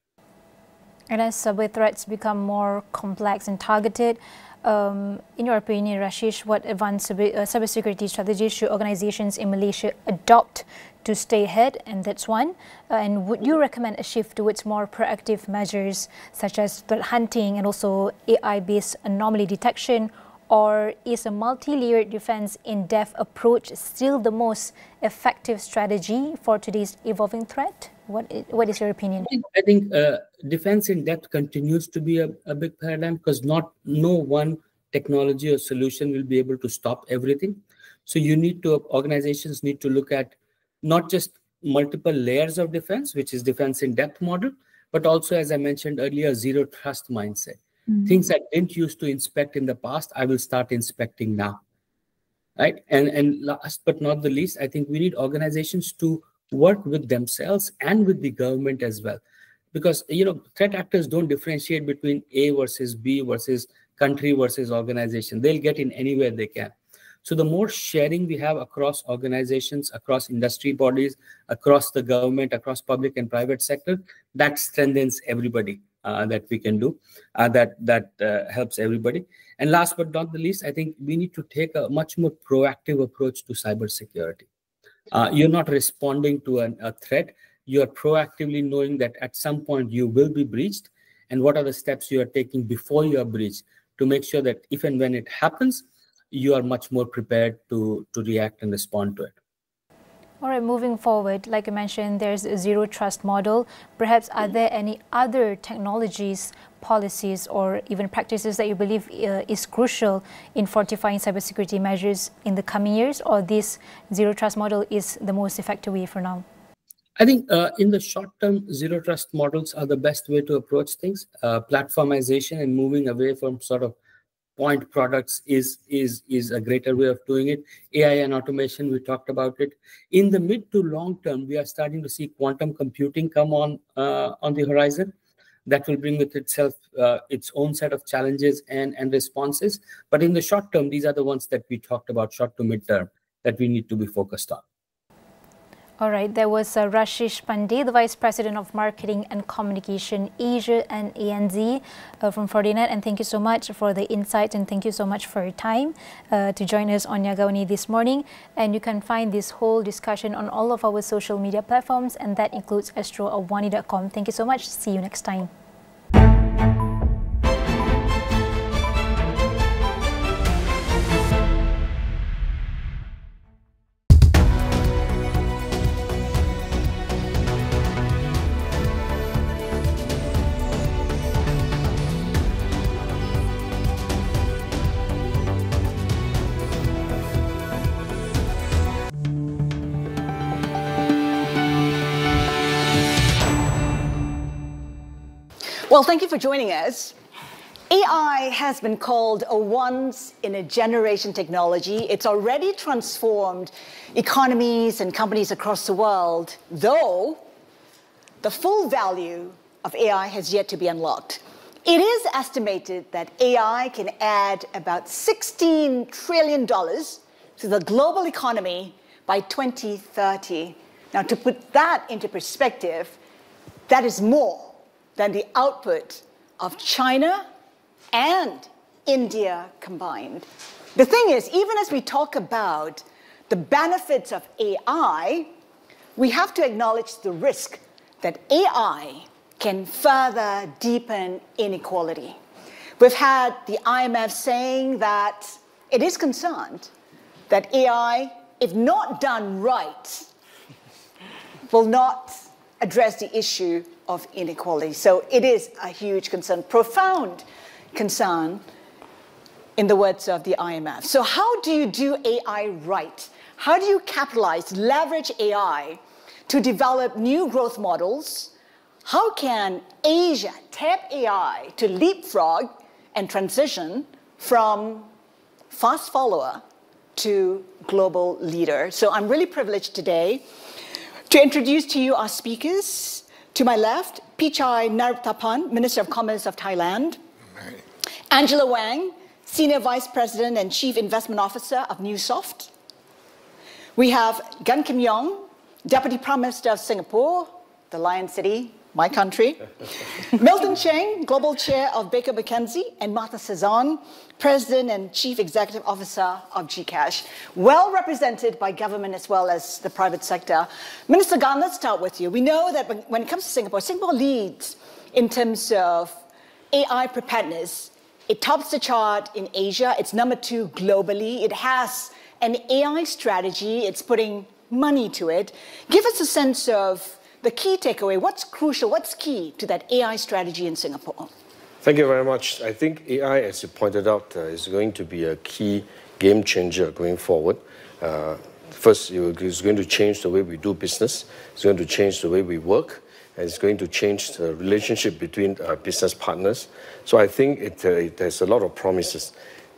And as cyber threats become more complex and targeted, in your opinion, Rashish, what advanced cybersecurity strategies should organizations in Malaysia adopt to stay ahead, and that's one. And would you recommend a shift towards more proactive measures such as threat hunting and also AI-based anomaly detection? Or is a multi-layered defense in-depth approach still the most effective strategy for today's evolving threat? What is your opinion? I think defense in depth continues to be a big paradigm, because no one technology or solution will be able to stop everything. So organizations need to look at not just multiple layers of defense, which is defense in depth model, but also, as I mentioned earlier, zero trust mindset. Things I didn't used to inspect in the past, I will start inspecting now. Right? And last but not the least, I think we need organizations to work with themselves and with the government as well. Because, threat actors don't differentiate between A versus B versus country versus organization. They'll get in anywhere they can. So the more sharing we have across organizations, across industry bodies, across the government, across public and private sector, that strengthens everybody. That we can do, that helps everybody. And last but not the least, I think we need to take a much more proactive approach to cybersecurity. You're not responding to a threat. You're proactively knowing that at some point you will be breached, and what are the steps you are taking before you are breached to make sure that if and when it happens, you are much more prepared to react and respond to it. All right, moving forward, like I mentioned, there's a zero trust model. Perhaps are there any other technologies, policies, or even practices that you believe is crucial in fortifying cybersecurity measures in the coming years, or this zero trust model is the most effective way for now? I think in the short term, zero trust models are the best way to approach things. Platformization and moving away from sort of point products is a greater way of doing it. AI and automation, we talked about it. In the mid to long term, we are starting to see quantum computing come on the horizon. That will bring with itself its own set of challenges and responses. But in the short term, these are the ones that we talked about, short to mid term, that we need to be focused on. All right, there was Rashish Pandey, the Vice President of Marketing and Communication Asia and ANZ from Fortinet. And thank you so much for the insights, and thank you so much for your time to join us on Niaga Awani this morning. And you can find this whole discussion on all of our social media platforms, and that includes astroawani.com. Thank you so much. See you next time. Well, thank you for joining us. AI has been called a once-in-a-generation technology. It's already transformed economies and companies across the world, though the full value of AI has yet to be unlocked. It is estimated that AI can add about $16 trillion to the global economy by 2030. Now, to put that into perspective, that is more than the output of China and India combined. The thing is, even as we talk about the benefits of AI, we have to acknowledge the risk that AI can further deepen inequality. We've had the IMF saying that it is concerned that AI, if not done right, will not address the issue of inequality. So it is a huge concern, profound concern, in the words of the IMF. So how do you do AI right? How do you capitalize, leverage AI to develop new growth models? How can Asia tap AI to leapfrog and transition from fast follower to global leader? So I'm really privileged today to introduce to you our speakers. To my left, Pichai Naruttapan, Minister of Commerce of Thailand. Angela Wang, Senior Vice President and Chief Investment Officer of Newsoft. We have Gan Kim Yong, Deputy Prime Minister of Singapore, the Lion City. my country, Milton Cheng, Global Chair of Baker McKenzie, and Martha Cezanne, President and Chief Executive Officer of GCash, well represented by government as well as the private sector. Minister Gan, let's start with you. We know that when it comes to Singapore, Singapore leads in terms of AI preparedness. It tops the chart in Asia. It's number 2 globally. It has an AI strategy. It's putting money to it. Give us a sense of the key takeaway. What's crucial? What's key to that AI strategy in Singapore? Thank you very much. I think AI, as you pointed out, is going to be a key game changer going forward. First, it's going to change the way we do business. It's going to change the way we work. And it's going to change the relationship between business partners. So I think it has a lot of promises.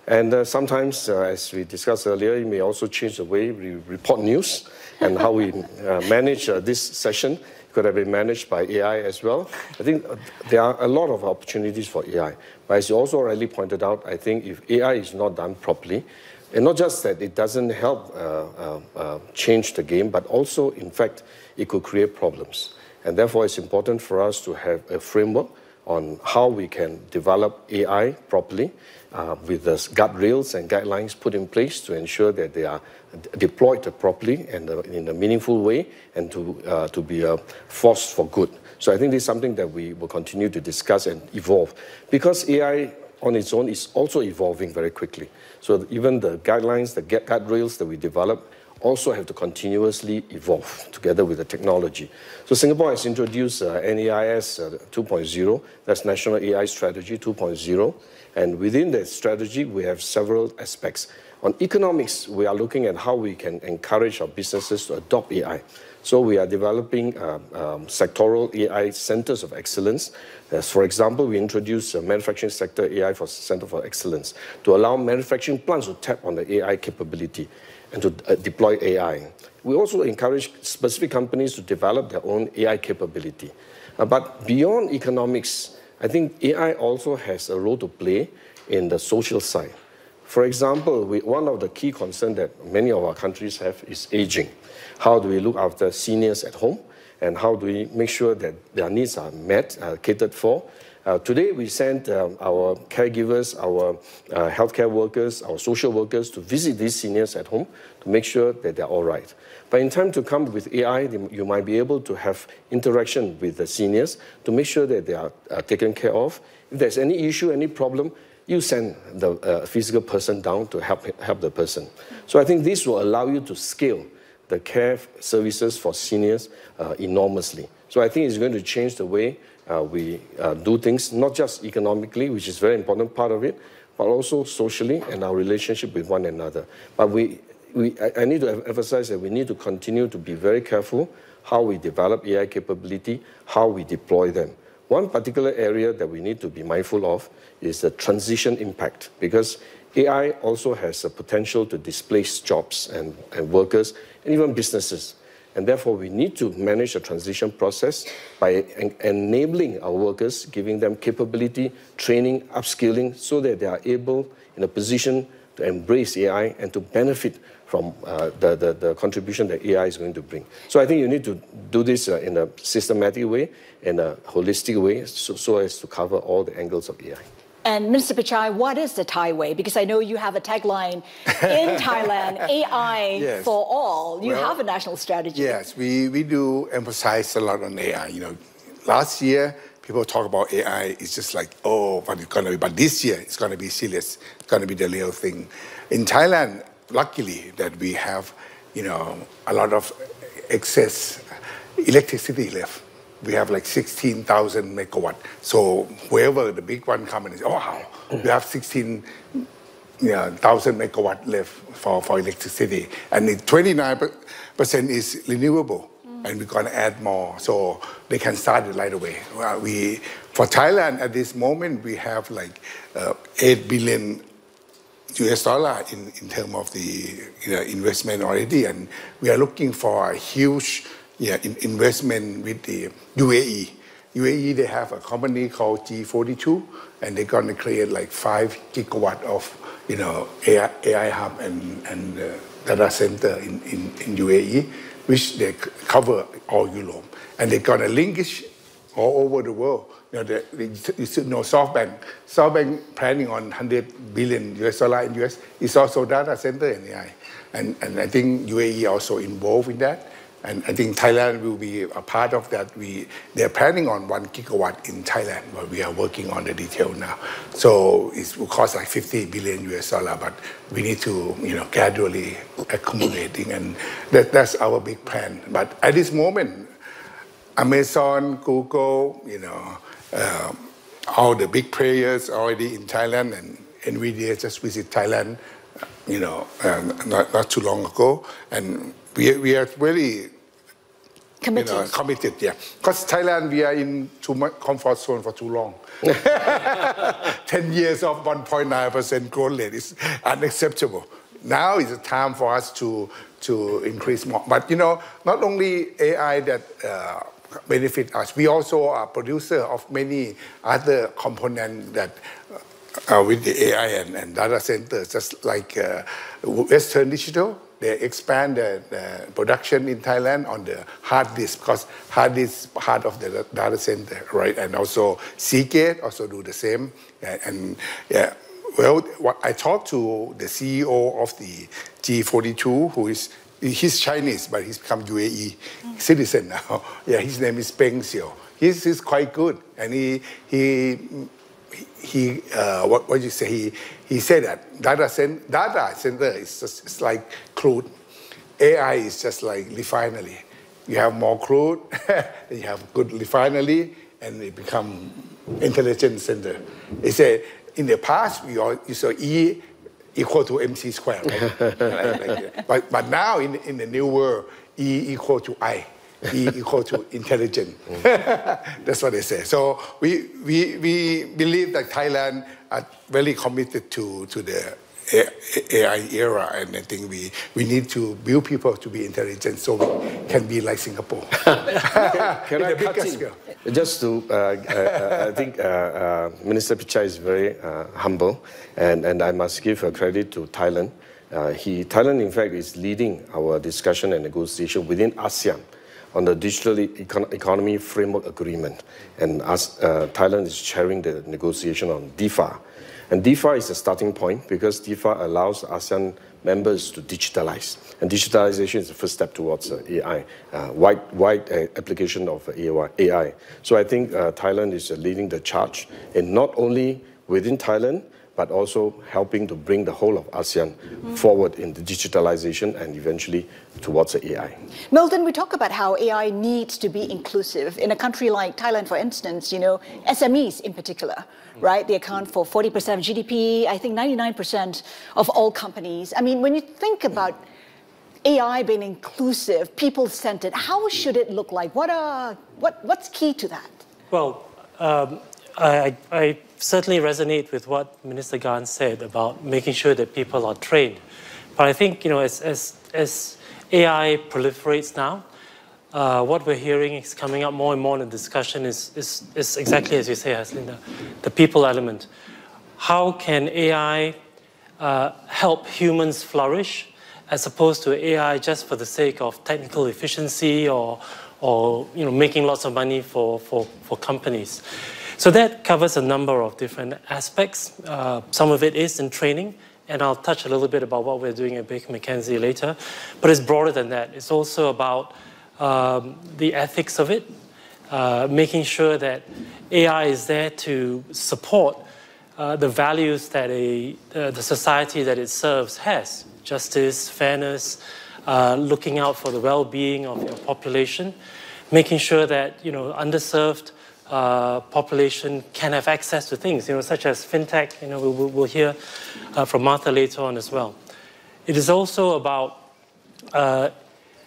And sometimes, as we discussed earlier, it may also change the way we report news and how we manage this session. It could have been managed by AI as well. I think there are a lot of opportunities for AI. But as you also already pointed out, I think if AI is not done properly, and not just that it doesn't help change the game, but also, in fact, it could create problems. And therefore, it's important for us to have a framework on how we can develop AI properly with the guardrails and guidelines put in place to ensure that they are deployed properly and in a meaningful way and to be a force for good. So I think this is something that we will continue to discuss and evolve, because AI on its own is also evolving very quickly. So even the guidelines, the guardrails that we develop also have to continuously evolve together with the technology. So Singapore has introduced NAIS 2.0, that's National AI Strategy 2.0, and within that strategy we have several aspects. On economics, we are looking at how we can encourage our businesses to adopt AI. So we are developing sectoral AI centers of excellence. For example, we introduced a manufacturing sector AI Center for Excellence to allow manufacturing plants to tap on the AI capability and to deploy AI. We also encourage specific companies to develop their own AI capability. But beyond economics, I think AI also has a role to play in the social side. For example, one of the key concerns that many of our countries have is aging. How do we look after seniors at home? And how do we make sure that their needs are met, catered for? Today, we send our caregivers, our healthcare workers, our social workers to visit these seniors at home to make sure that they're all right. But in time to come with AI, you might be able to have interaction with the seniors to make sure that they are taken care of. If there's any issue, any problem, you send the physical person down to help the person. So I think this will allow you to scale the care services for seniors enormously. So I think it's going to change the way we do things, not just economically, which is a very important part of it, but also socially and our relationship with one another. But I need to emphasize that we need to continue to be very careful how we develop AI capability, how we deploy them. One particular area that we need to be mindful of is the transition impact, because AI also has the potential to displace jobs and workers and even businesses. And therefore, we need to manage the transition process by enabling our workers, giving them capability, training, upskilling, so that they are able, in a position to embrace AI and to benefit from the contribution that AI is going to bring. So I think you need to do this in a systematic way, in a holistic way, so as to cover all the angles of AI. And Minister Pichai, what is the Thai way? Because I know you have a tagline in Thailand, AI yes. for all. You have a national strategy. Yes, we do emphasize a lot on AI. You know, last year, people talk about AI. It's just like, oh, what it's going to be. But this year, it's going to be serious. It's going to be the real thing. In Thailand, luckily, that we have, you know, a lot of excess electricity left. We have like 16,000 megawatt. So whoever the big one comes and says, oh, wow, we have 16,000 megawatt left for electricity. And 29% is renewable. And we're going to add more. So they can start it right away. For Thailand, at this moment, we have like $8 billion in terms of the investment already. And we are looking for a huge investment with the UAE. UAE, they have a company called G42, and they're going to create like 5 gigawatt of, AI hub and data center in UAE, which they cover all Europe. And they're going to linkage all over the world. You should know SoftBank planning on $100 billion in US. It's also data center and AI. And I think UAE also involved in that. And I think Thailand will be a part of that. They're planning on 1 gigawatt in Thailand, but we are working on the detail now. So it will cost like $50 billion, but we need to, gradually accumulating, and that's our big plan. But at this moment, Amazon, Google, all the big players already in Thailand, and NVIDIA just visit Thailand, not too long ago, and we are really committed, yeah. Because Thailand, we are in too much comfort zone for too long. 10 years of 1.9% growth rate is unacceptable. Now is the time for us to increase more. But not only AI that benefit us, we also are producer of many other components that with the AI and data centers, just like Western Digital. They expand the production in Thailand on the hard disk, because hard disk is part of the data center, right? And also Seagate also do the same. I talked to the CEO of the G42, he's Chinese, but he's become UAE citizen now. Yeah, his name is Peng Xiao. He's quite good, and what you say? He said that data center is just like crude. AI is just like refinery. You have more crude, you have good refinery, and it become intelligent center. He said in the past you saw E equal to MC squared, right? but now in the new world, E equal to I. E equal to intelligent. That's what they say. So we believe that Thailand are very committed to the AI era, and I think we need to build people to be intelligent so we can be like Singapore. Can I cut in? Just to, I think Minister Pichai is very humble, and I must give credit to Thailand. Thailand, in fact, is leading our discussion and negotiation within ASEAN on the Digital Economy Framework Agreement. And Thailand is chairing the negotiation on DIFA. And DIFA is a starting point because DIFA allows ASEAN members to digitalize. And digitalization is the first step towards AI, wide application of AI. So I think Thailand is leading the charge, and not only within Thailand, but also helping to bring the whole of ASEAN forward in the digitalization and eventually towards the AI. Milton, we talk about how AI needs to be inclusive. In a country like Thailand, for instance, SMEs in particular, right? They account for 40% of GDP, I think 99% of all companies. I mean, when you think about AI being inclusive, people-centered, how should it look like? What's key to that? Well, I certainly resonate with what Minister Gan said about making sure that people are trained. But I think, as AI proliferates now, what we're hearing is coming up more and more in the discussion is exactly as you say, Haslinda, the people element. How can AI help humans flourish as opposed to AI just for the sake of technical efficiency or making lots of money for companies? So that covers a number of different aspects. Some of it is in training, and I'll touch a little bit about what we're doing at Baker McKenzie later. But it's broader than that. It's also about the ethics of it, making sure that AI is there to support the values that the society that it serves has. Justice, fairness, looking out for the well-being of your population, making sure that underserved population can have access to things, such as fintech. We'll hear from Martha later on as well. It is also about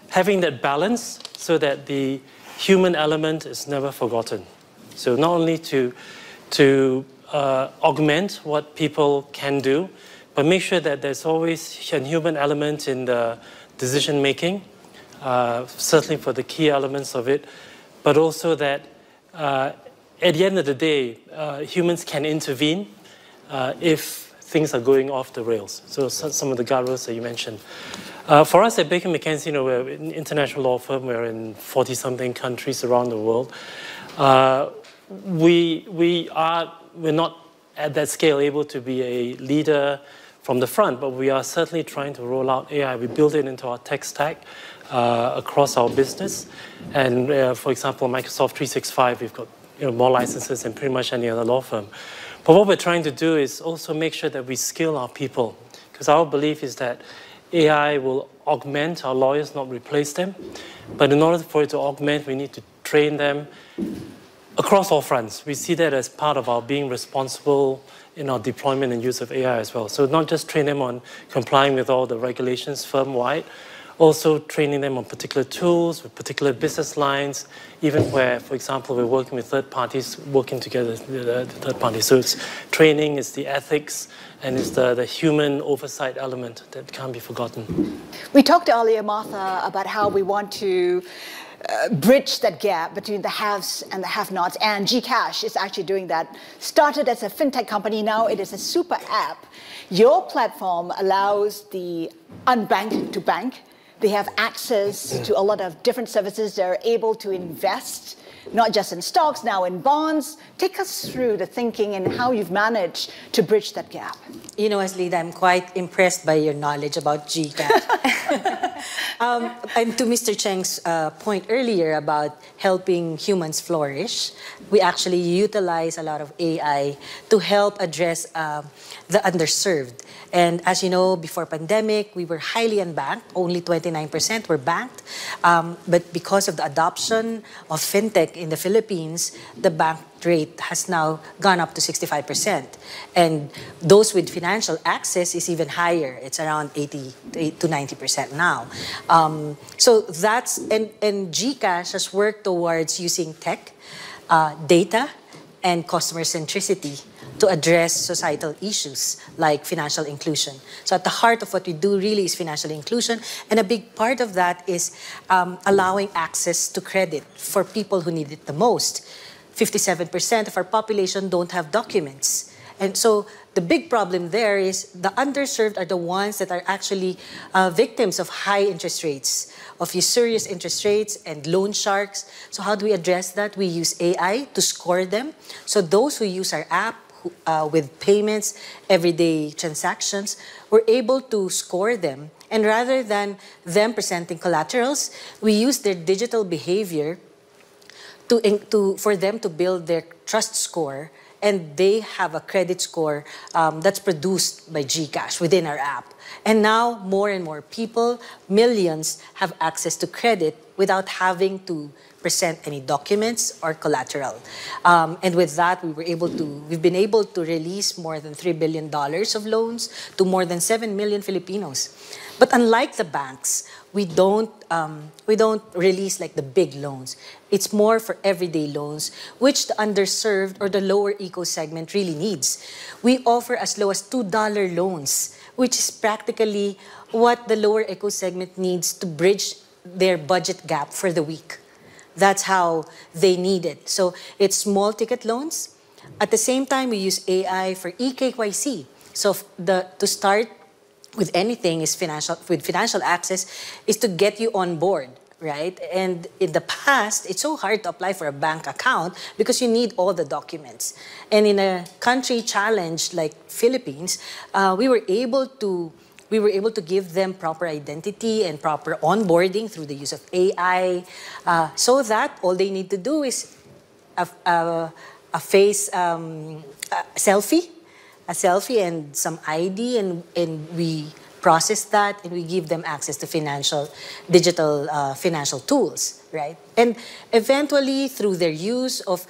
having that balance so that the human element is never forgotten. So not only to augment what people can do, but make sure that there's always a human element in the decision making, certainly for the key elements of it, but also that at the end of the day, humans can intervene if things are going off the rails. So some of the guardrails that you mentioned. For us at Baker McKenzie, we're an international law firm. We're in 40-something countries around the world. We're not at that scale able to be a leader from the front, but we are certainly trying to roll out AI. We build it into our tech stack across our business. And for example, Microsoft 365, we've got more licenses than pretty much any other law firm. But what we're trying to do is also make sure that we skill our people, because our belief is that AI will augment our lawyers, not replace them. But in order for it to augment, we need to train them across all fronts. We see that as part of our being responsible in our deployment and use of AI as well. So not just train them on complying with all the regulations firm-wide, also training them on particular tools, with particular business lines, even where, for example, we're working with third parties, working together with the third parties. So it's training, it's the ethics, and it's the human oversight element that can't be forgotten. We talked earlier, Martha, about how we want to bridge that gap between the haves and the have-nots, and GCash is actually doing that. Started as a fintech company, now it is a super app. Your platform allows the unbanked to bank. They have access to a lot of different services. They're able to invest, not just in stocks, now in bonds. Take us through the thinking and how you've managed to bridge that gap. You know, Aslida, I'm quite impressed by your knowledge about GCash. And to Mr. Cheng's point earlier about helping humans flourish, we actually utilize a lot of AI to help address the underserved. And as you know, before pandemic, we were highly unbanked. Only 29% were banked. But because of the adoption of fintech in the Philippines, the bank rate has now gone up to 65%. And those with financial access is even higher. It's around 80 to 90% now. So that's, and GCash has worked towards using tech, data, and customer centricity to address societal issues like financial inclusion. So at the heart of what we do really is financial inclusion, and a big part of that is allowing access to credit for people who need it the most. 57% of our population don't have documents. And so the big problem there is the underserved are the ones that are actually victims of high interest rates, of usurious interest rates and loan sharks. So how do we address that? We use AI to score them. So those who use our app with payments, everyday transactions, we're able to score them. And rather than them presenting collaterals, we use their digital behavior for them to build their trust score, and they have a credit score that's produced by GCash within our app. And now more and more people, millions, have access to credit without having to present any documents or collateral. And with that, we've been able to release more than $3 billion of loans to more than 7 million Filipinos. But unlike the banks, we don't release like the big loans. It's more for everyday loans, which the underserved or the lower eco segment really needs. We offer as low as $2 loans, which is practically what the lower eco segment needs to bridge their budget gap for the week. That's how they need it. So it's small ticket loans. At the same time, we use AI for eKYC. So to start with anything is with financial access is to get you on board, right? And in the past, it's so hard to apply for a bank account because you need all the documents. And in a country challenged like Philippines, we were able to give them proper identity and proper onboarding through the use of AI, so that all they need to do is a face selfie and some ID, and we process that and we give them access to digital financial tools, right? And eventually, through their use of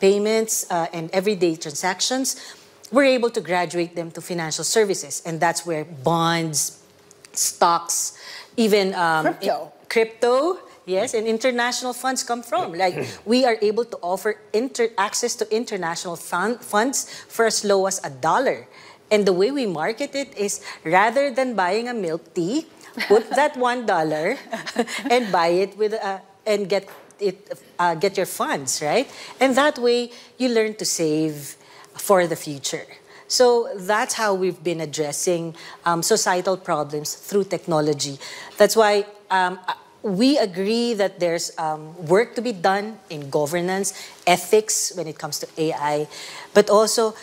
payments and everyday transactions, we're able to graduate them to financial services. And that's where bonds, stocks, even crypto, yes, and international funds come from. Like, we are able to offer access to international funds for as low as $1. And the way we market it is, rather than buying a milk tea, put that $1 and buy it with and get your funds, right? And that way, you learn to save for the future. So that's how we've been addressing societal problems through technology. That's why we agree that there's work to be done in governance, ethics when it comes to AI, but also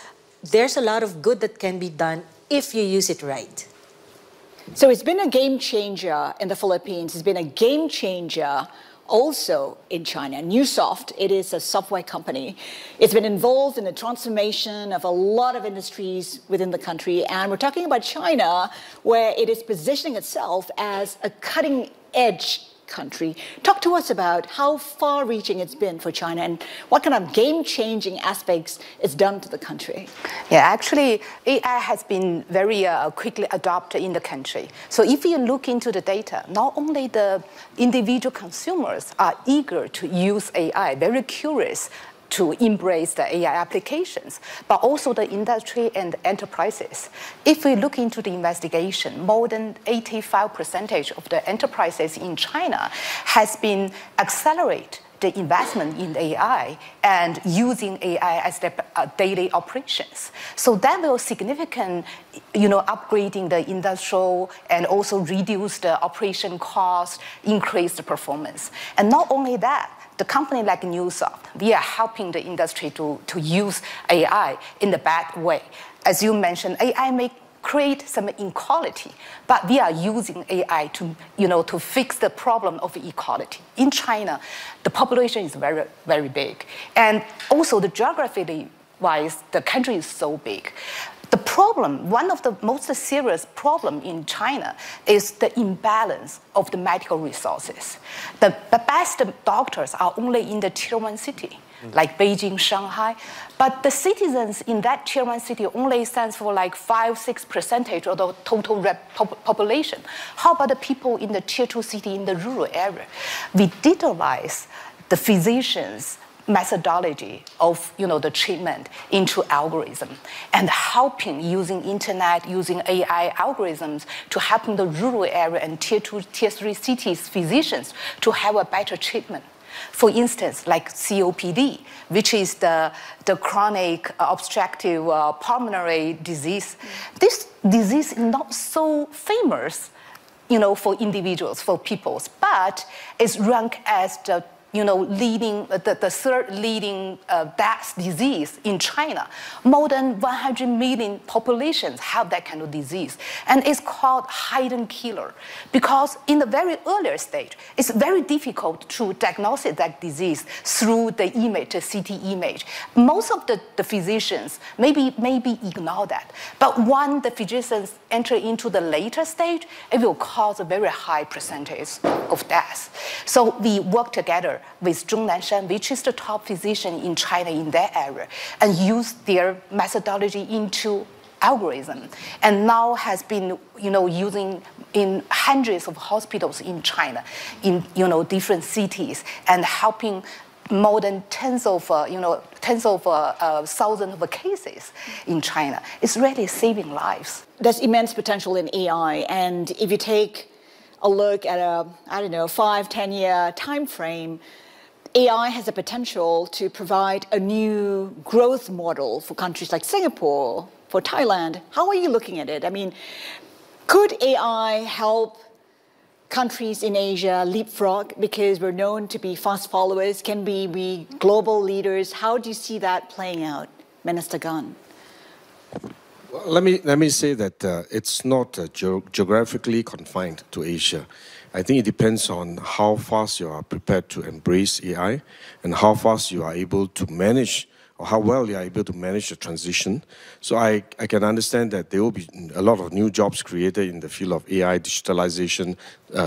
there's a lot of good that can be done if you use it right. So it's been a game changer in the Philippines. It's been a game changer also in China. Newsoft, it is a software company. It's been involved in the transformation of a lot of industries within the country. And we're talking about China, where it is positioning itself as a cutting-edge country. Talk to us about how far-reaching it's been for China and what kind of game-changing aspects it's done to the country. Yeah, actually, AI has been very quickly adopted in the country. So if you look into the data, not only the individual consumers are eager to use AI, very curious to embrace the AI applications, but also the industry and enterprises. If we look into the investigation, more than 85% of the enterprises in China has been accelerate the investment in AI and using AI as their daily operations. So that will significant, upgrading the industrial and also reduce the operation cost, increase the performance. And not only that, the company like Newsoft, we are helping the industry to use AI in the bad way. As you mentioned, AI may create some inequality, but we are using AI to fix the problem of equality. In China, the population is very, very big. And also the geographically-wise, the country is so big. The problem, one of the most serious problems in China is the imbalance of the medical resources. The best doctors are only in the Tier 1 city, like Beijing, Shanghai. But the citizens in that Tier 1 city only stands for like 5-6% of the total population. How about the people in the Tier 2 city in the rural area? We digitalize the physicians' methodology of the treatment into algorithm and helping using internet, using AI algorithms to helping the rural area and Tier 2, Tier 3 cities physicians to have a better treatment. For instance, like COPD, which is the chronic obstructive pulmonary disease. This disease is not so famous, for individuals, for peoples, but it's ranked as the the third leading death disease in China. More than 100 million populations have that kind of disease. And it's called hidden killer because in the very earlier stage, it's very difficult to diagnose that disease through the image, the CT image. Most of the physicians maybe ignore that. But when the physicians enter into the later stage, it will cause a very high percentage of death. So we work together with Zhong Nanshan, which is the top physician in China in that area, and use their methodology into algorithm, and now has been using in hundreds of hospitals in China, in different cities, and helping more than tens of thousands of cases in China. It's really saving lives. There's immense potential in AI, and if you take a look at a 5-10 year time frame, AI has the potential to provide a new growth model for countries like Singapore, for Thailand. How are you looking at it? I mean, could AI help countries in Asia leapfrog because we're known to be fast followers? Can we be global leaders? How do you see that playing out, Minister Gan? Well, let me say that it's not geographically confined to Asia. I think it depends on how fast you are prepared to embrace AI and how fast you are able to manage, or how well you are able to manage the transition. So I can understand that there will be a lot of new jobs created in the field of AI, digitalization,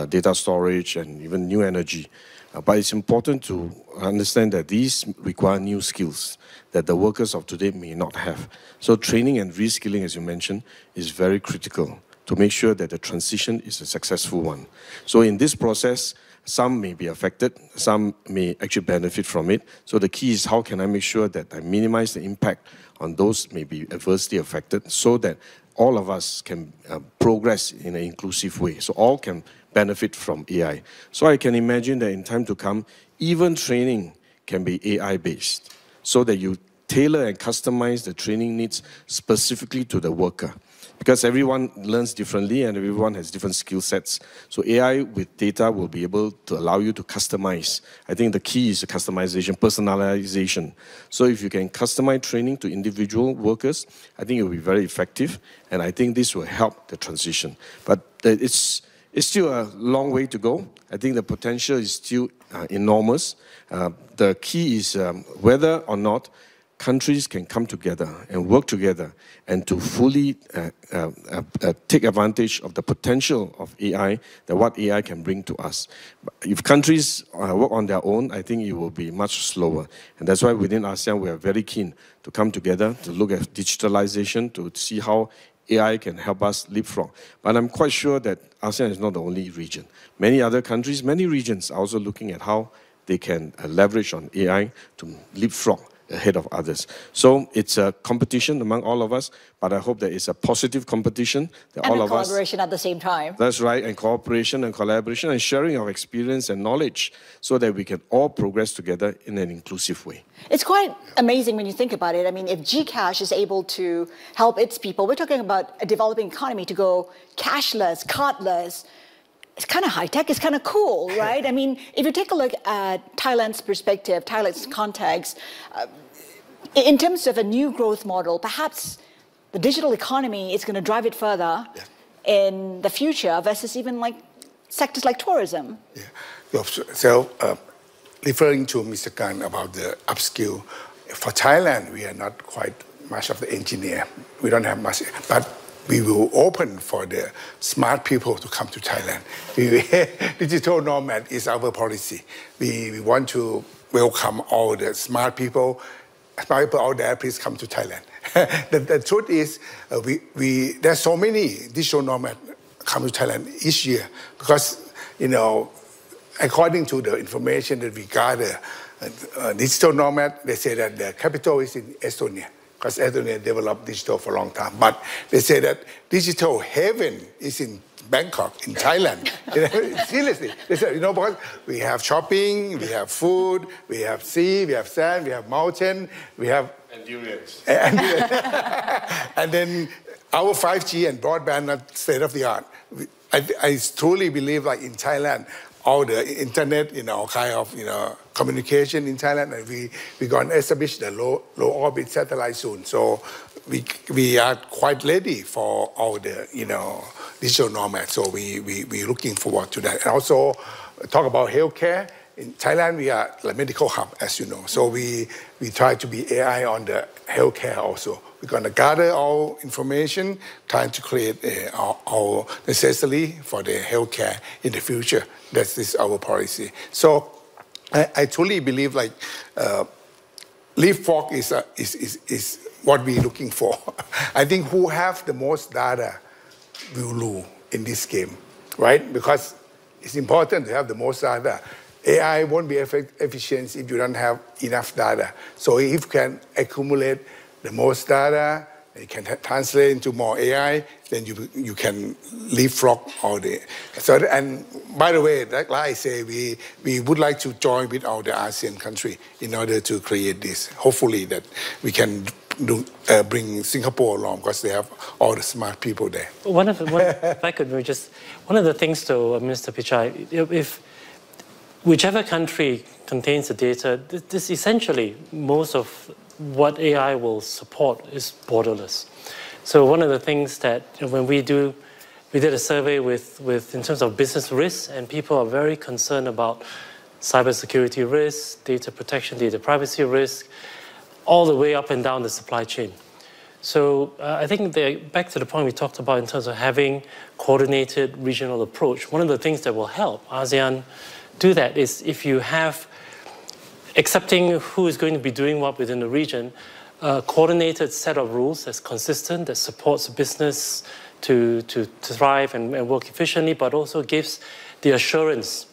data storage, and even new energy. But it's important to understand that these require new skills that the workers of today may not have. So training and reskilling, as you mentioned, is very critical to make sure that the transition is a successful one. So in this process, some may be affected, some may actually benefit from it. So the key is how can I make sure that I minimize the impact on those may be adversely affected so that all of us can progress in an inclusive way. So all can benefit from AI. So I can imagine that in time to come, even training can be AI-based so that you tailor and customize the training needs specifically to the worker. Because everyone learns differently and everyone has different skill sets. So AI with data will be able to allow you to customize. I think the key is the customization, personalization. So if you can customize training to individual workers, I think it will be very effective. And I think this will help the transition. But it's still a long way to go. I think the potential is still enormous. The key is whether or not countries can come together and work together and to fully take advantage of the potential of AI, that what AI can bring to us. If countries work on their own, I think it will be much slower. And that's why within ASEAN, we are very keen to come together to look at digitalization, to see how AI can help us leapfrog. But I'm quite sure that ASEAN is not the only region. Many other countries, many regions are also looking at how they can leverage on AI to leapfrog ahead of others. So it's a competition among all of us, but I hope that it's a positive competition. That and all a of us, collaboration at the same time. That's right, and cooperation and collaboration and sharing of experience and knowledge so that we can all progress together in an inclusive way. It's quite amazing when you think about it. I mean, if Gcash is able to help its people, we're talking about a developing economy to go cashless, cardless. It's kind of high-tech, it's kind of cool, right? I mean, if you take a look at Thailand's perspective, Thailand's context, in terms of a new growth model, perhaps the digital economy is going to drive it further in the future versus even like sectors like tourism. Yeah. So, referring to Mr. Khan about the upskill, for Thailand, we are not quite much of the engineer. We don't have much, but we will open for the smart people to come to Thailand. Digital nomad is our policy. We want to welcome all the smart people. Smart people out there, please come to Thailand. The truth is, there's so many digital nomads come to Thailand each year because, you know, according to the information that we gather, digital nomad, they say that the capital is in Estonia. Because Estonia developed digital for a long time. But they say that digital heaven is in Bangkok, in Thailand. Seriously. They said, you know, because we have shopping, we have food, we have sea, we have sand, we have mountain, we have... Endurance. And then our 5G and broadband are state-of-the-art. I truly believe, like in Thailand, all the internet, you know, kind of, you know, communication in Thailand, and we're going to establish the low orbit satellite soon. So we are quite ready for all the, you know, digital nomads. So we're looking forward to that. And also talk about healthcare. In Thailand, we are a medical hub, as you know. So we try to be AI on the healthcare also. We're going to gather all information, trying to create our necessity for the healthcare in the future. That's our policy. So I truly believe like leapfrog is what we're looking for. I think who have the most data will rule in this game, right? Because it's important to have the most data. AI won't be efficient if you don't have enough data. So if you can accumulate the most data, you can translate into more AI, then you can leapfrog all the... So, and by the way, like I say, we would like to join with all the ASEAN countries in order to create this. Hopefully that we can bring Singapore along because they have all the smart people there. If I could just... One of the things though, Minister Pichai, if whichever country contains the data, this essentially, most of what AI will support is borderless. So one of the things that when we did a survey in terms of business risks, and people are very concerned about cybersecurity risks, data protection, data privacy risk, all the way up and down the supply chain. So I think back to the point we talked about in terms of having coordinated regional approach, one of the things that will help ASEAN do that is if you have accepting who is going to be doing what within the region, a coordinated set of rules that's consistent, that supports business to thrive and work efficiently, but also gives the assurance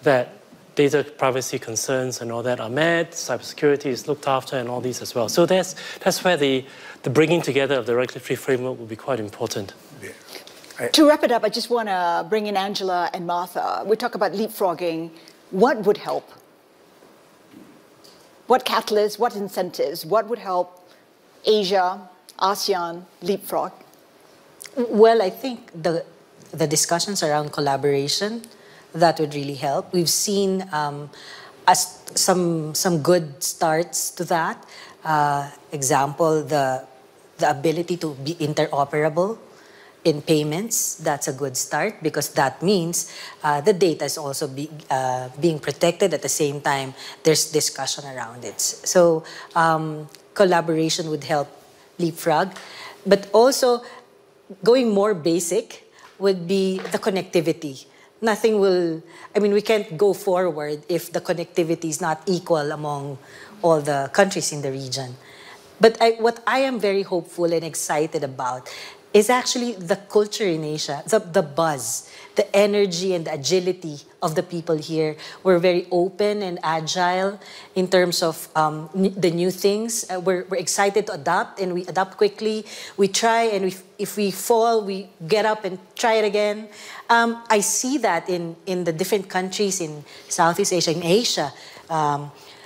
that data privacy concerns and all that are met, cybersecurity is looked after and all these as well. So that's where the bringing together of the regulatory framework will be quite important. To wrap it up, I just want to bring in Angela and Martha. We talk about leapfrogging. What would help? what catalysts, what incentives, what would help Asia, ASEAN leapfrog? Well, I think the discussions around collaboration, that would really help. We've seen some good starts to that. Example, the ability to be interoperable in payments. That's a good start because that means the data is also being protected. At the same time, there's discussion around it. So collaboration would help leapfrog. But also, going more basic would be the connectivity. Nothing will, we can't go forward if the connectivity is not equal among all the countries in the region. But what I am very hopeful and excited about is actually the culture in Asia, the buzz, the energy and the agility of the people here. We're very open and agile in terms of the new things. We're excited to adapt, and we adapt quickly. We try, and if we fall, we get up and try it again. I see that in the different countries in Southeast Asia, in Asia.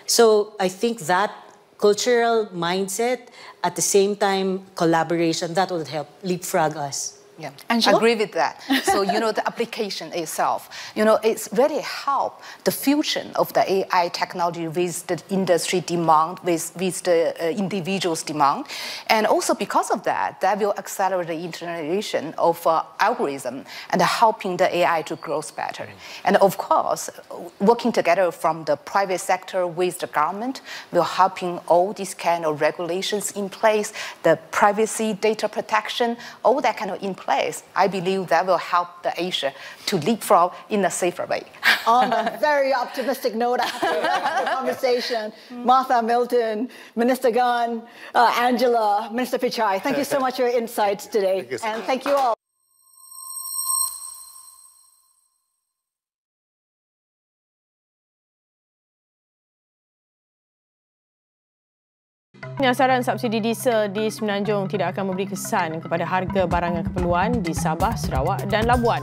So I think that cultural mindset, at the same time, collaboration, that will help leapfrog us. Yeah, I agree with that. So, the application itself, it's really help the fusion of the AI technology with the industry demand, with the individual's demand. And also because of that, that will accelerate the integration of algorithm and helping the AI to grow better. And of course, working together from the private sector with the government will helping all these kind of regulations in place, the privacy, data protection, all that kind of in place. I believe that will help the Asia to leapfrog in a safer way. On a very optimistic note, after the conversation, Martha, Milton, Minister Gan, Angela, Minister Pichai, thank you so much for your insights today. And thank you all. Penyasaran subsidi diesel di Semenanjung tidak akan memberi kesan kepada harga barangan keperluan di Sabah, Sarawak dan Labuan.